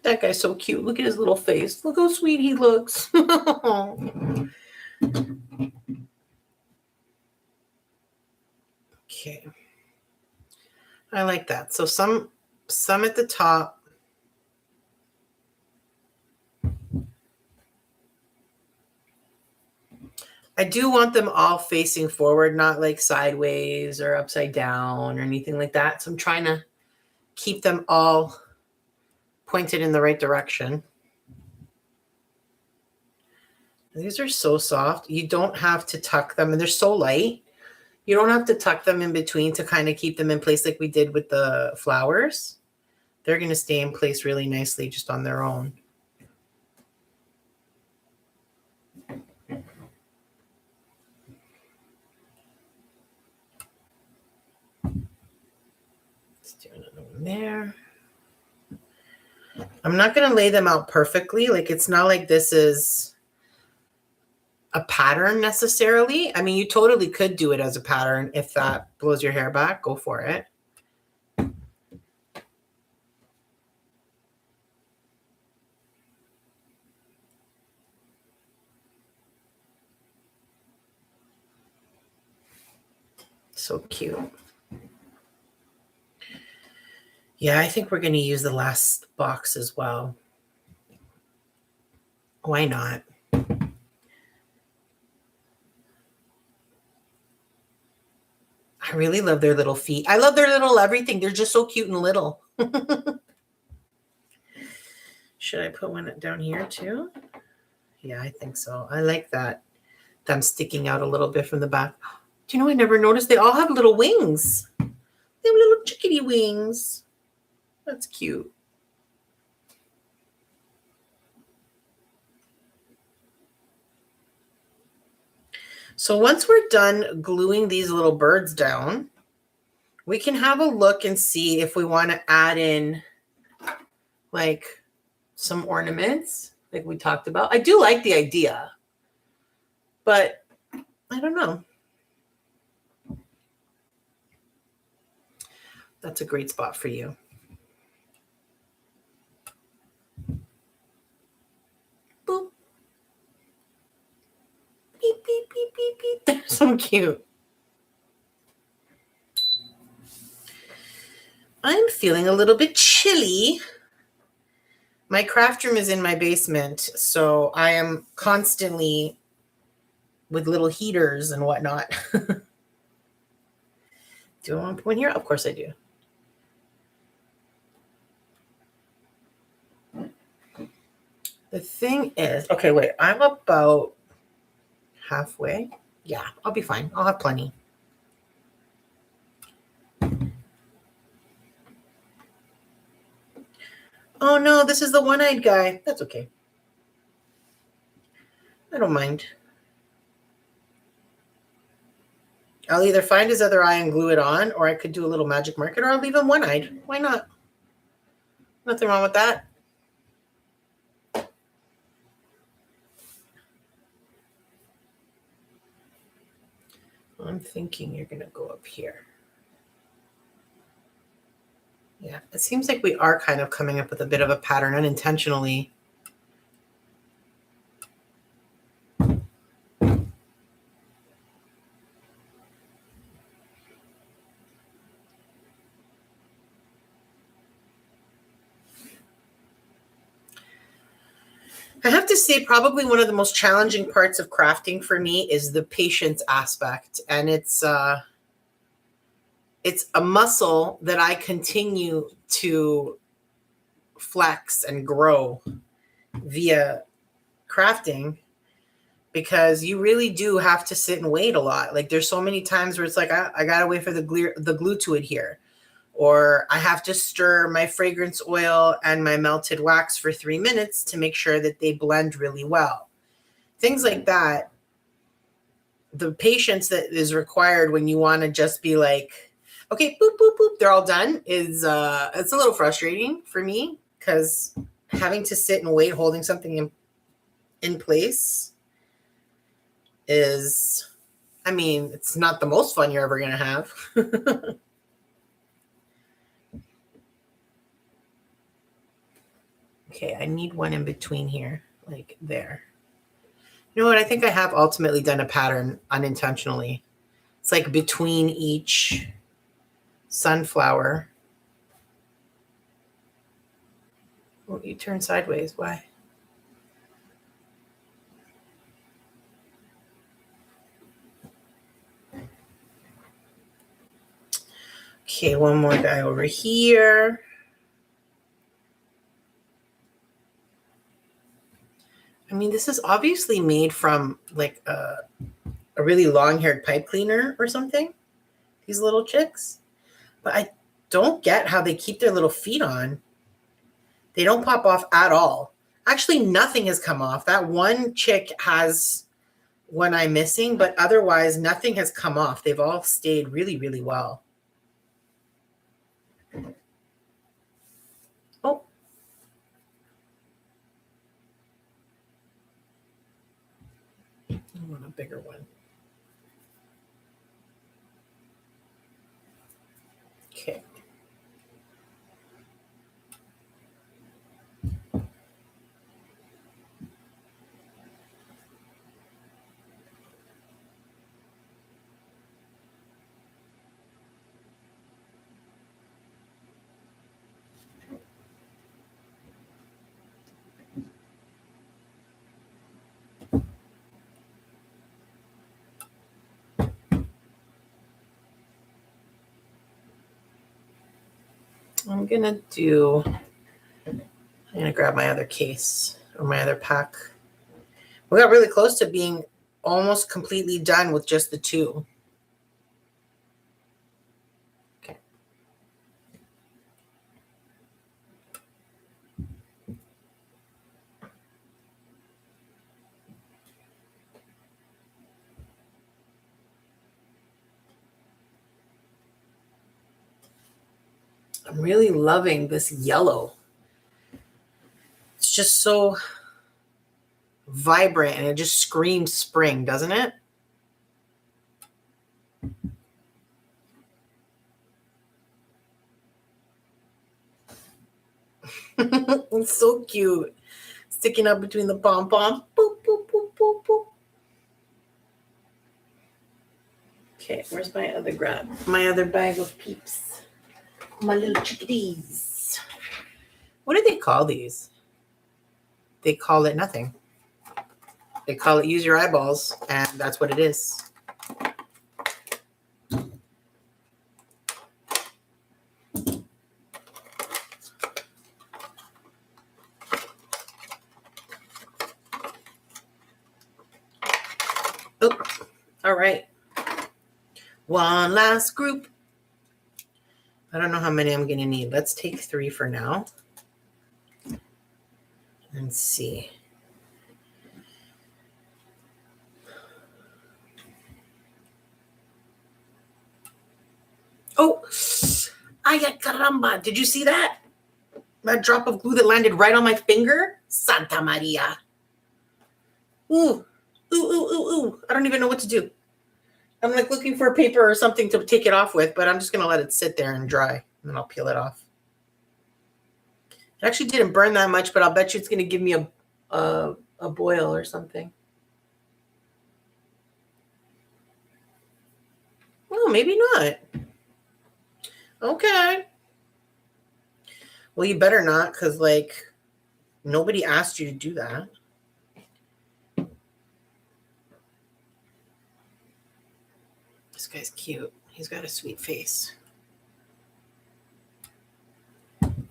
That guy's so cute. Look at his little face. Look how sweet he looks. Okay. I like that. So some at the top. I do want them all facing forward, not like sideways or upside down or anything like that. So I'm trying to keep them all pointed in the right direction. These are so soft. You don't have to tuck them, and they're so light. You don't have to tuck them in between to kind of keep them in place like we did with the flowers. They're going to stay in place really nicely just on their own. Let's do another one there. I'm not going to lay them out perfectly. Like, it's not like this is a pattern necessarily. I mean, you totally could do it as a pattern. If that blows your hair back, go for it. So cute. Yeah, I think we're going to use the last box as well. Why not? I really love their little feet. I love their little everything. They're just so cute and little. Should I put one down here too? Yeah, I think so. I like that. Them sticking out a little bit from the back. Do you know, I never noticed they all have little wings. They have little chickadee wings. That's cute. So once we're done gluing these little birds down, we can have a look and see if we want to add in like some ornaments like we talked about. I do like the idea, but I don't know. That's a great spot for you. Boop. Beep, beep, beep, beep, beep. They're so cute. I'm feeling a little bit chilly. My craft room is in my basement, so I am constantly with little heaters and whatnot. Do I want to put one here? Of course I do. The thing is, okay, wait, I'm about halfway. Yeah, I'll be fine. I'll have plenty. Oh no, this is the one-eyed guy. That's okay. I don't mind. I'll either find his other eye and glue it on, or I could do a little magic marker, or I'll leave him one-eyed. Why not? Nothing wrong with that. I'm thinking you're going to go up here. Yeah, it seems like we are kind of coming up with a bit of a pattern unintentionally. I have to say, probably one of the most challenging parts of crafting for me is the patience aspect. And it's a muscle that I continue to flex and grow via crafting, because you really do have to sit and wait a lot. Like there's so many times where it's like, I got to wait for the glue to adhere. Or I have to stir my fragrance oil and my melted wax for 3 minutes to make sure that they blend really well. Things like that. The patience that is required when you want to just be like, okay, boop, boop, boop, they're all done is it's a little frustrating for me, because having to sit and wait holding something in place is, I mean, it's not the most fun you're ever going to have. Okay, I need one in between here, like there. You know what? I think I have ultimately done a pattern unintentionally. It's like between each sunflower. Oh, you turn sideways. Why? Okay, one more guy over here. I mean, this is obviously made from like a really long-haired pipe cleaner or something, these little chicks. But I don't get how they keep their little feet on. They don't pop off at all. Actually, nothing has come off. That one chick has one eye missing, but otherwise nothing has come off. They've all stayed really, really well. Oh. I want a bigger one. Okay. I'm going to grab my other case or my other pack. We got really close to being almost completely done with just the two. Okay. I'm really loving this yellow. It's just so vibrant and it just screams spring, doesn't it? It's so cute. Sticking up between the pom-pom. Boop, boop, boop, boop, boop. Okay, where's my other grab? My other bag of Peeps. My little chickadees. What do they call these? They call it nothing. They call it use your eyeballs, and that's what it is. Oh, all right. One last group. I don't know how many I'm going to need. Let's take 3 for now. And see. Oh, ay, caramba. Did you see that? That drop of glue that landed right on my finger? Santa Maria. Ooh, ooh, ooh, ooh, ooh. I don't even know what to do. I'm like looking for a paper or something to take it off with, but I'm just going to let it sit there and dry. And then I'll peel it off. It actually didn't burn that much, but I'll bet you it's going to give me a boil or something. Well, maybe not. Okay. Well, you better not, because, like, nobody asked you to do that. This guy's cute. He's got a sweet face. I'm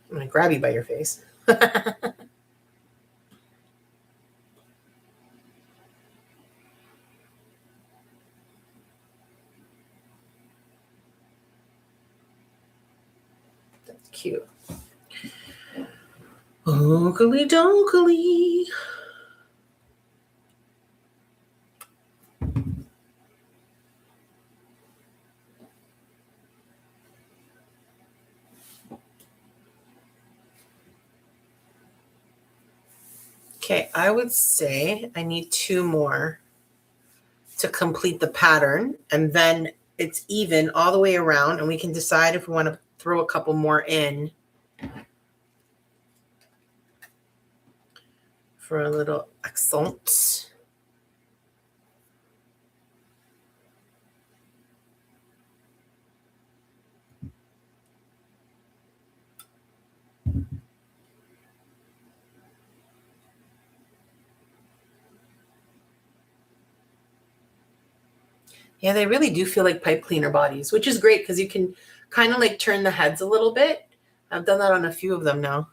going to grab you by your face. That's cute. Oakley dokley. Okay, I would say I need 2 more to complete the pattern, and then it's even all the way around, and we can decide if we want to throw a couple more in for a little accent. Yeah, they really do feel like pipe cleaner bodies, which is great because you can kind of like turn the heads a little bit. I've done that on a few of them now.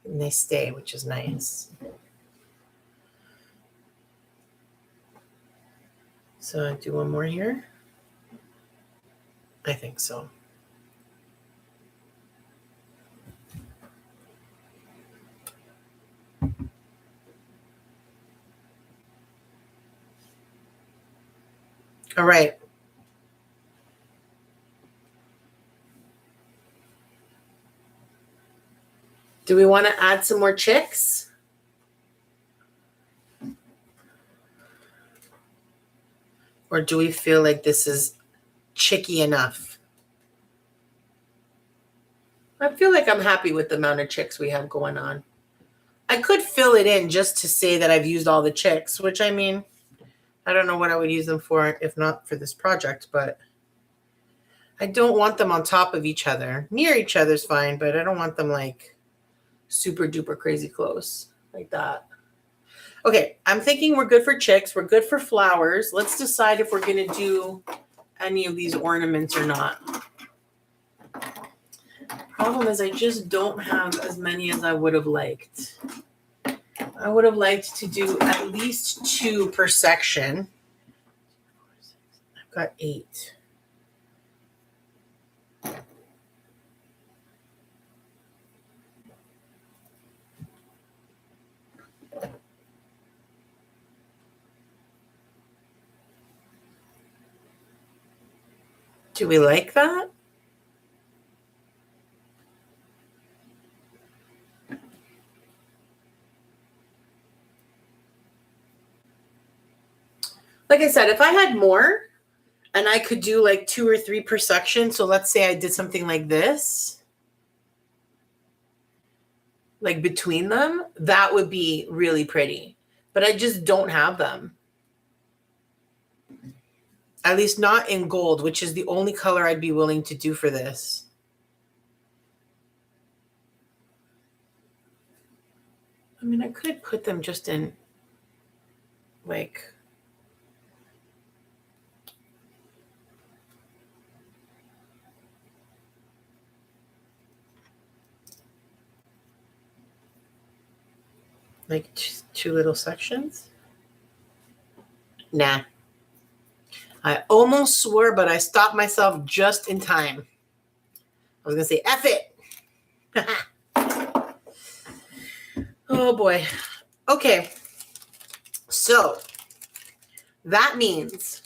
And they stay, which is nice. So I do one more here. I think so. All right. Do we want to add some more chicks? Or do we feel like this is chicky enough? I feel like I'm happy with the amount of chicks we have going on. I could fill it in just to say that I've used all the chicks, which I mean, I don't know what I would use them for if not for this project, but I don't want them on top of each other. Near each other's fine, but I don't want them like super duper crazy close like that. Okay, I'm thinking we're good for chicks. We're good for flowers. Let's decide if we're going to do any of these ornaments or not. Problem is I just don't have as many as I would have liked. I would have liked to do at least 2 per section. I've got 8. Do we like that? Like I said, if I had more and I could do like 2 or 3 per section, so let's say I did something like this, like between them, that would be really pretty. But I just don't have them. At least not in gold, which is the only color I'd be willing to do for this. I mean, I could put them just in like... Like two little sections. Nah. I almost swore, but I stopped myself just in time. I was going to say, F it. Oh, boy. Okay. So that means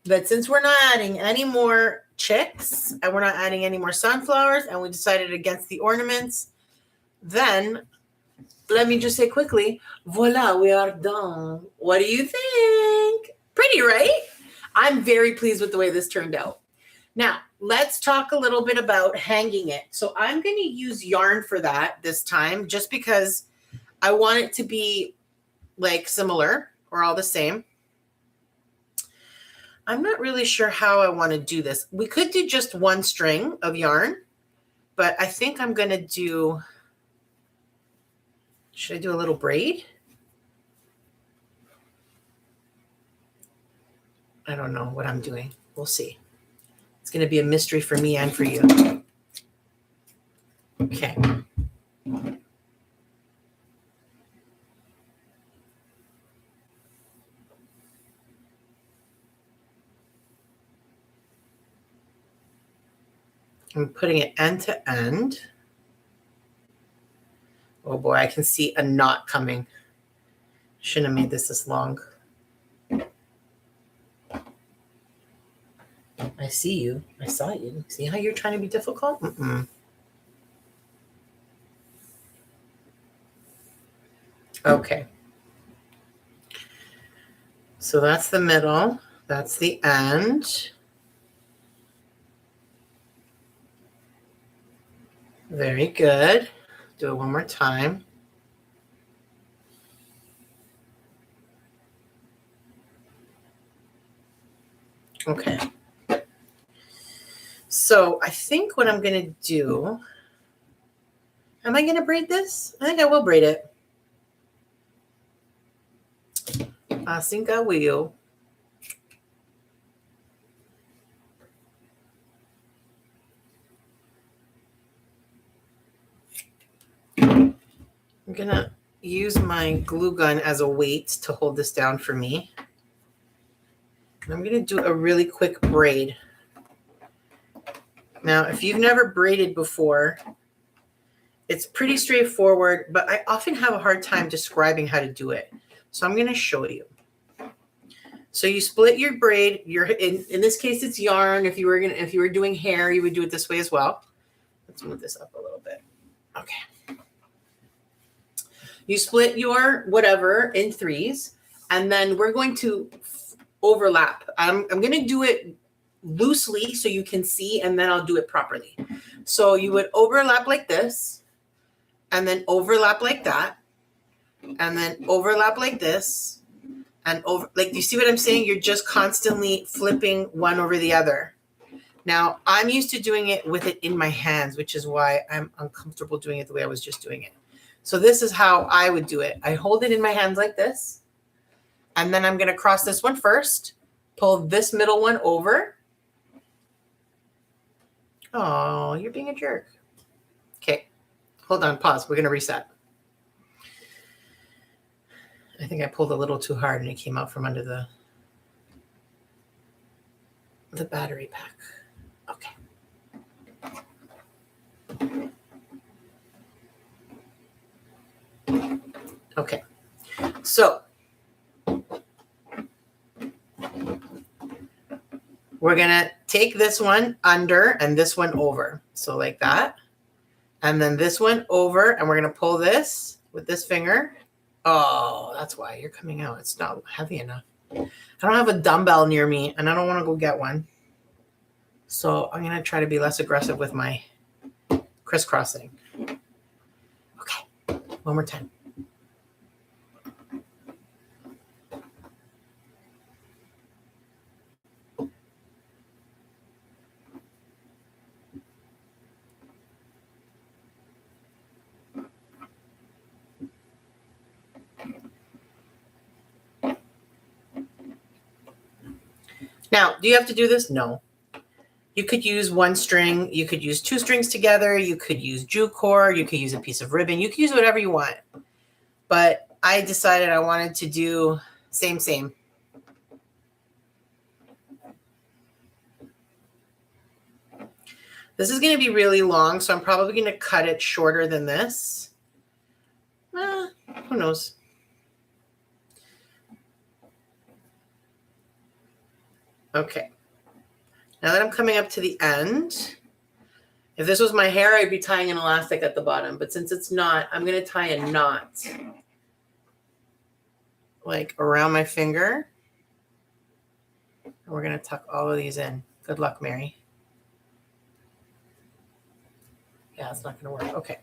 that since we're not adding any more chicks and we're not adding any more sunflowers and we decided against the ornaments, then let me just say quickly, voila, we are done. What do you think? Pretty, right? I'm very pleased with the way this turned out. Now, let's talk a little bit about hanging it. So I'm going to use yarn for that this time just because I want it to be like similar or all the same. I'm not really sure how I want to do this. We could do just one string of yarn, but I think I'm going to do, should I do a little braid? I don't know what I'm doing. We'll see. It's going to be a mystery for me and for you. Okay. I'm putting it end to end. Oh boy, I can see a knot coming. Shouldn't have made this long. I see you. I saw you. See how you're trying to be difficult? Okay. So that's the middle. That's the end. Very good. Do it one more time. Okay. So I think what I'm going to do, am I going to braid this? I think I will braid it. I think I will. I'm going to use my glue gun as a weight to hold this down for me. I'm going to do a really quick braid. Now, if you've never braided before, it's pretty straightforward, but I often have a hard time describing how to do it. So I'm going to show you. So you split your braid. In this case, it's yarn. If you were doing hair, you would do it this way as well. Let's move this up a little bit. Okay. You split your whatever in threes, and then we're going to overlap. I'm going to do it loosely so you can see, and then I'll do it properly. So you would overlap like this, and then overlap like that, and then overlap like this, and over, like, you see what I'm saying? You're just constantly flipping one over the other. Now, I'm used to doing it with it in my hands, which is why I'm uncomfortable doing it the way I was just doing it. So this is how I would do it. I hold it in my hands like this, and then I'm going to cross this one first, pull this middle one over. Oh, you're being a jerk. Okay, hold on, pause. We're going to reset. I think I pulled a little too hard and it came out from under the battery pack. Okay. Okay. So we're going to take this one under and this one over. So like that. And then this one over, and we're going to pull this with this finger. Oh, that's why you're coming out. It's not heavy enough. I don't have a dumbbell near me, and I don't want to go get one. So I'm going to try to be less aggressive with my crisscrossing. Okay, one more time. Now, do you have to do this? No. You could use one string. You could use two strings together. You could use jute cord. You could use a piece of ribbon. You could use whatever you want. but I decided I wanted to do same. This is going to be really long, so I'm probably going to cut it shorter than this. Who knows? Okay. Now that I'm coming up to the end, if this was my hair, I'd be tying an elastic at the bottom. But since it's not, I'm going to tie a knot like around my finger. And we're going to tuck all of these in. Good luck, Mary. Yeah, it's not going to work. Okay.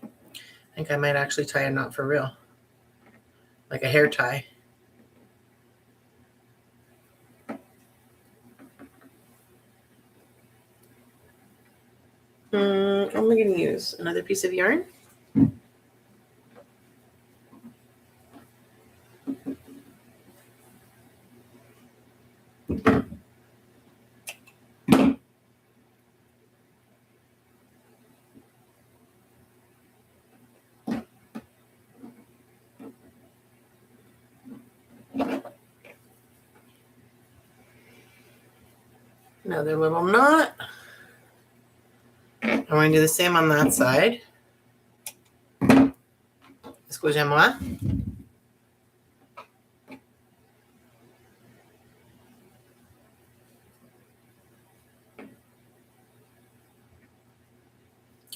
I think I might actually tie a knot for real. Like a hair tie. What am I going to use? Another piece of yarn? Another little knot. I'm going to do the same on that side. Excusez-moi.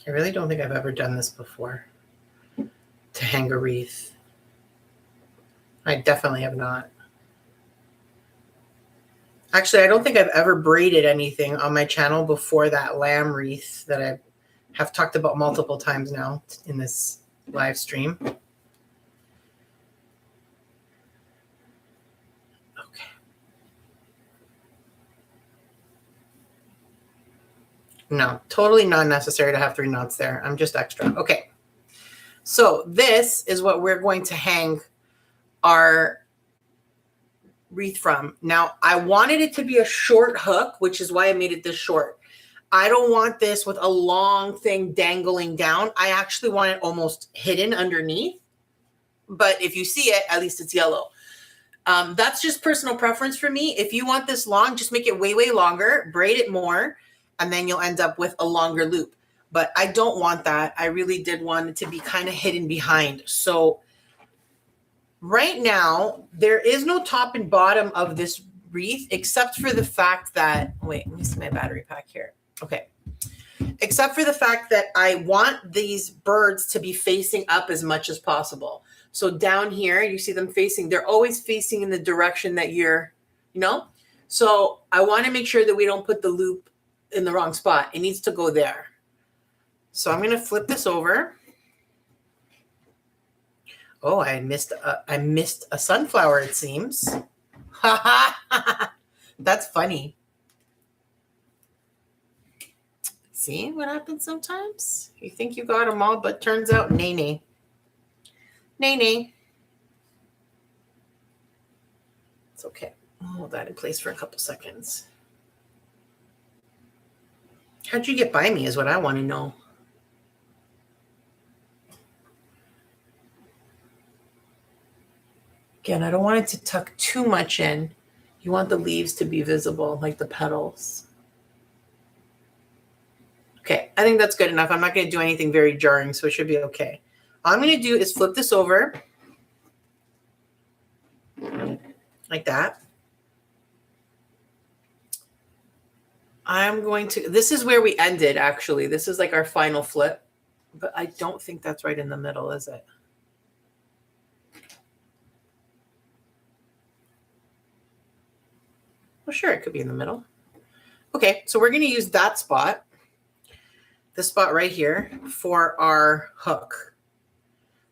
I really don't think I've ever done this before, to hang a wreath. I definitely have not. Actually, I don't think I've ever braided anything on my channel before that lamb wreath that I have talked about multiple times now in this live stream. Okay. No, totally not necessary to have 3 knots there. I'm just extra. Okay. So this is what we're going to hang our wreath from. Now, I wanted it to be a short hook, which is why I made it this short. I don't want this with a long thing dangling down. I actually want it almost hidden underneath. But if you see it, at least it's yellow. That's just personal preference for me. If you want this long, just make it way longer, braid it more, and then you'll end up with a longer loop. But I don't want that. I really did want it to be kind of hidden behind. So right now, there is no top and bottom of this wreath, except for the fact that, wait, let me see my battery pack here. Okay. Except for the fact that I want these birds to be facing up as much as possible. So down here, you see them facing, they're always facing in the direction that you're, you know? So I want to make sure that we don't put the loop in the wrong spot. It needs to go there. So I'm going to flip this over. Oh, I missed a sunflower, it seems. That's funny. See what happens sometimes? You think you got them all, but turns out, nay. Nay. It's okay. I'll hold that in place for a couple seconds. How'd you get by me is what I want to know. Again, I don't want it to tuck too much in. You want the leaves to be visible, like the petals. Okay, I think that's good enough. I'm not going to do anything very jarring, so it should be okay. All I'm going to do is flip this over like that. I'm going to, this is where we ended, actually. This is like our final flip, but I don't think that's right in the middle, is it? Well, sure, it could be in the middle. Okay, so we're going to use that spot, this spot right here, for our hook.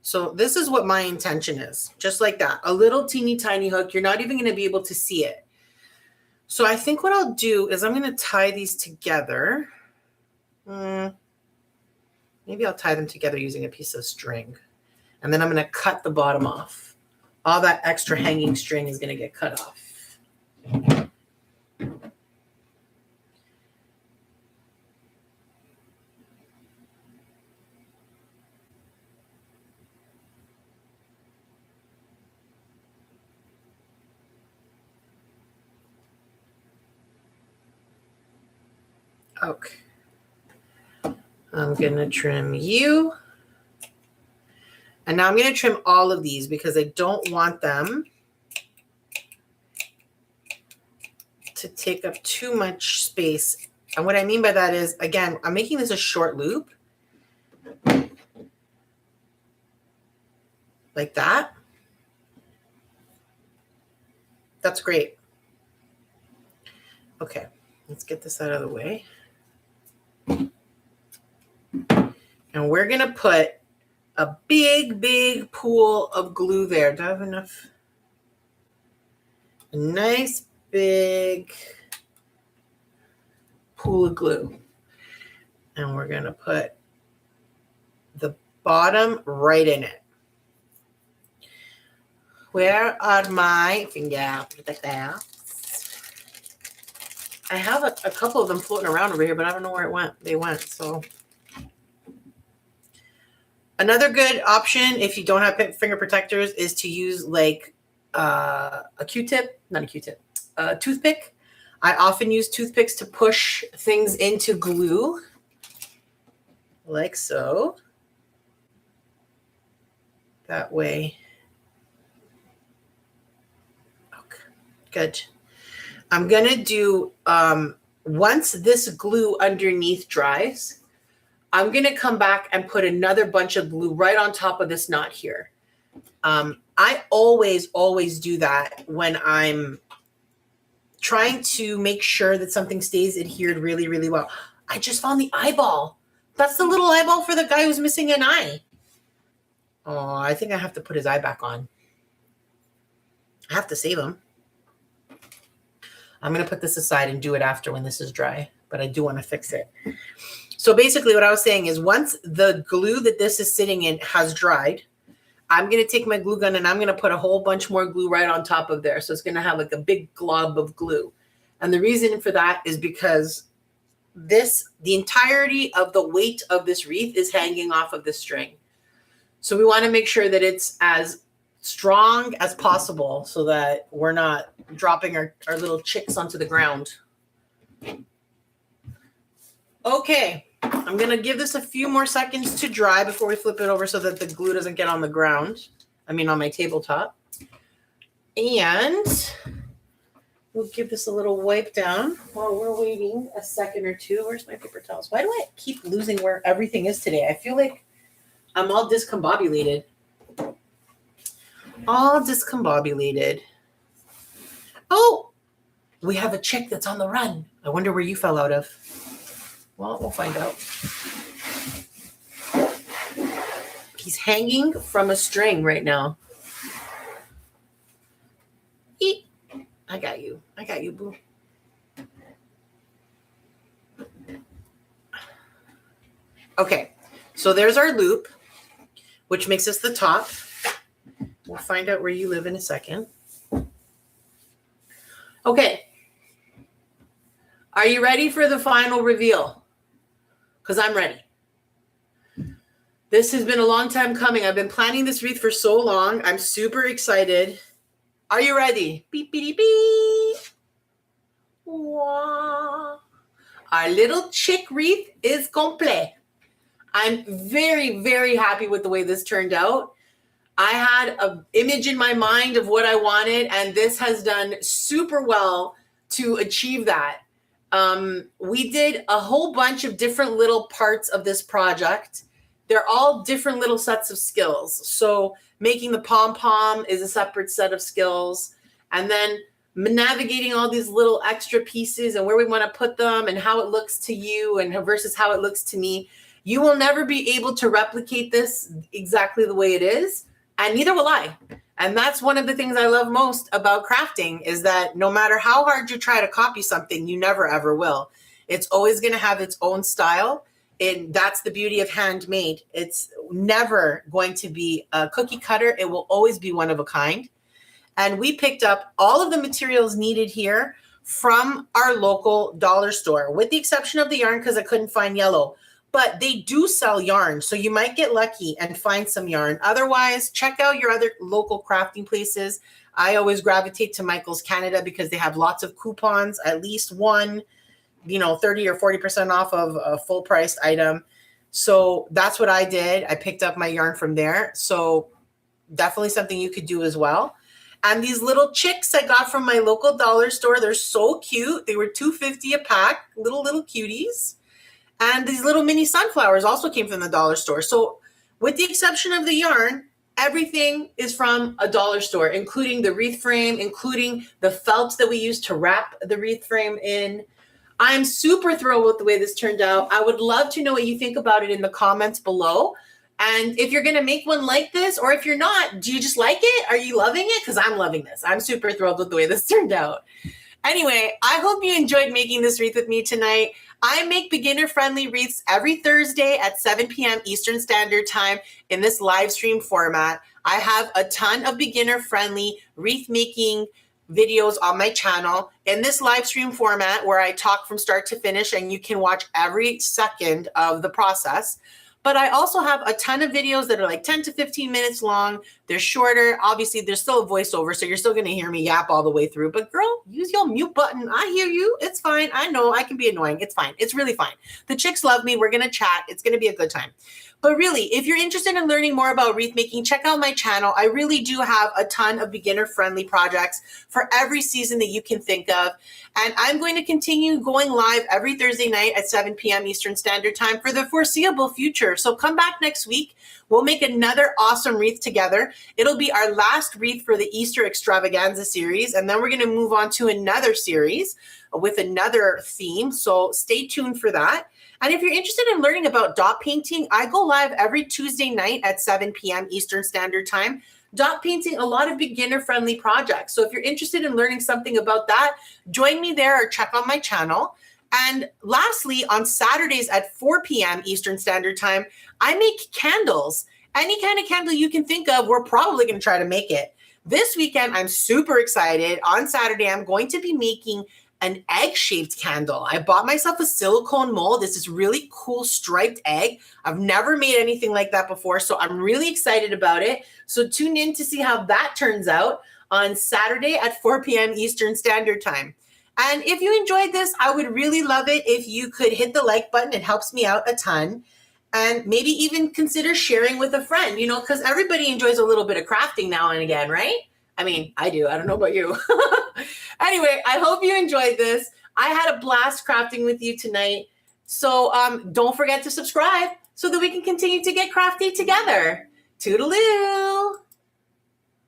So this is what my intention is, just like that. A little teeny tiny hook. You're not even going to be able to see it. So I think what I'll do is I'm going to tie these together. Maybe I'll tie them together using a piece of string. And then I'm going to cut the bottom off. All that extra hanging string is going to get cut off. Okay. I'm going to trim you. And now I'm going to trim all of these because I don't want them to take up too much space. And what I mean by that is, again, I'm making this a short loop. Like that. That's great. Okay, let's get this out of the way. And we're going to put a big, big pool of glue there. Do I have enough? A nice big pool of glue. And we're going to put the bottom right in it. Where are my finger protectors? I have a couple of them floating around over here, but I don't know where it went. They went, so. Another good option if you don't have finger protectors is to use like a Q-tip, not a Q-tip, a toothpick. I often use toothpicks to push things into glue, like so. That way. Okay, good. I'm going to do, once this glue underneath dries, I'm going to come back and put another bunch of glue right on top of this knot here. I always do that when I'm trying to make sure that something stays adhered really, really well. I just found the eyeball. That's the little eyeball for the guy who's missing an eye. Oh, I think I have to put his eye back on. I have to save him. I'm going to put this aside and do it after when this is dry, but I do want to fix it. So basically what I was saying is once the glue that this is sitting in has dried, I'm going to take my glue gun and I'm going to put a whole bunch more glue right on top of there. So it's going to have like a big glob of glue. And the reason for that is because the entirety of the weight of this wreath is hanging off of this string. So we want to make sure that it's as strong as possible so that we're not dropping our little chicks onto the ground. Okay, I'm going to give this a few more seconds to dry before we flip it over so that the glue doesn't get on the ground. I mean, on my tabletop. And we'll give this a little wipe down while we're waiting a second or two. Where's my paper towels? Why do I keep losing where everything is today? I feel like I'm all discombobulated. All discombobulated. Oh, we have a chick that's on the run. I wonder where you fell out of. Well, we'll find out. He's hanging from a string right now. Eat. I got you. I got you, boo. Okay, so there's our loop, which makes us the top. We'll find out where you live in a second. Okay. Are you ready for the final reveal? Because I'm ready. This has been a long time coming. I've been planning this wreath for so long. I'm super excited. Are you ready? Beep, beep, beep. Wah. Our little chick wreath is complete. I'm very, very happy with the way this turned out. I had an image in my mind of what I wanted, and this has done super well to achieve that. We did a whole bunch of different little parts of this project. They're all different little sets of skills. So making the pom-pom is a separate set of skills. And then navigating all these little extra pieces and where we want to put them and how it looks to you and versus how it looks to me. You will never be able to replicate this exactly the way it is. And neither will I. And that's one of the things I love most about crafting is that no matter how hard you try to copy something, you never, ever will. It's always going to have its own style. And that's the beauty of handmade. It's never going to be a cookie cutter. It will always be one of a kind. And we picked up all of the materials needed here from our local dollar store, with the exception of the yarn because I couldn't find yellow. But they do sell yarn, so you might get lucky and find some yarn. Otherwise, check out your other local crafting places. I always gravitate to Michael's Canada because they have lots of coupons, at least one 30 or 40% off of a full priced item. So that's what I did. I picked up my yarn from there. So definitely something you could do as well. And these little chicks I got from my local dollar store. They're so cute. They were $2.50 a pack, little cuties. And these little mini sunflowers also came from the dollar store. So with the exception of the yarn, everything is from a dollar store, including the wreath frame, including the felt that we used to wrap the wreath frame in. I'm super thrilled with the way this turned out. I would love to know what you think about it in the comments below. And if you're going to make one like this, or if you're not, do you just like it? Are you loving it? Because I'm loving this. I'm super thrilled with the way this turned out. Anyway, I hope you enjoyed making this wreath with me tonight. I make beginner-friendly wreaths every Thursday at 7 p.m. Eastern Standard Time in this live stream format. I have a ton of beginner-friendly wreath making videos on my channel in this live stream format where I talk from start to finish and you can watch every second of the process. But I also have a ton of videos that are like 10 to 15 minutes long. They're shorter. Obviously, there's still a voiceover, so you're still going to hear me yap all the way through. But girl, use your mute button. I hear you. It's fine. I know I can be annoying. It's fine. It's really fine. The chicks love me. We're going to chat. It's going to be a good time. But really, if you're interested in learning more about wreath making, check out my channel. I really do have a ton of beginner-friendly projects for every season that you can think of. And I'm going to continue going live every Thursday night at 7 p.m. Eastern Standard Time for the foreseeable future. So come back next week. We'll make another awesome wreath together. It'll be our last wreath for the Easter Extravaganza series. And then we're going to move on to another series with another theme. So stay tuned for that. And if you're interested in learning about dot painting, I go live every Tuesday night at 7 p.m. Eastern Standard Time. Dot painting, a lot of beginner-friendly projects. So if you're interested in learning something about that, join me there or check out my channel. And lastly, on Saturdays at 4 p.m. Eastern Standard Time, I make candles. Any kind of candle you can think of, we're probably going to try to make it. This weekend, I'm super excited. On Saturday, I'm going to be making an egg-shaped candle. I bought myself a silicone mold. This is really cool striped egg. I've never made anything like that before, so I'm really excited about it. So tune in to see how that turns out on Saturday at 4 p.m. Eastern Standard Time. And if you enjoyed this, I would really love it if you could hit the like button. It helps me out a ton. And maybe even consider sharing with a friend, because everybody enjoys a little bit of crafting now and again, right? I mean, I do. I don't know about you. Anyway, I hope you enjoyed this. I had a blast crafting with you tonight. So don't forget to subscribe so that we can continue to get crafty together. Toodaloo.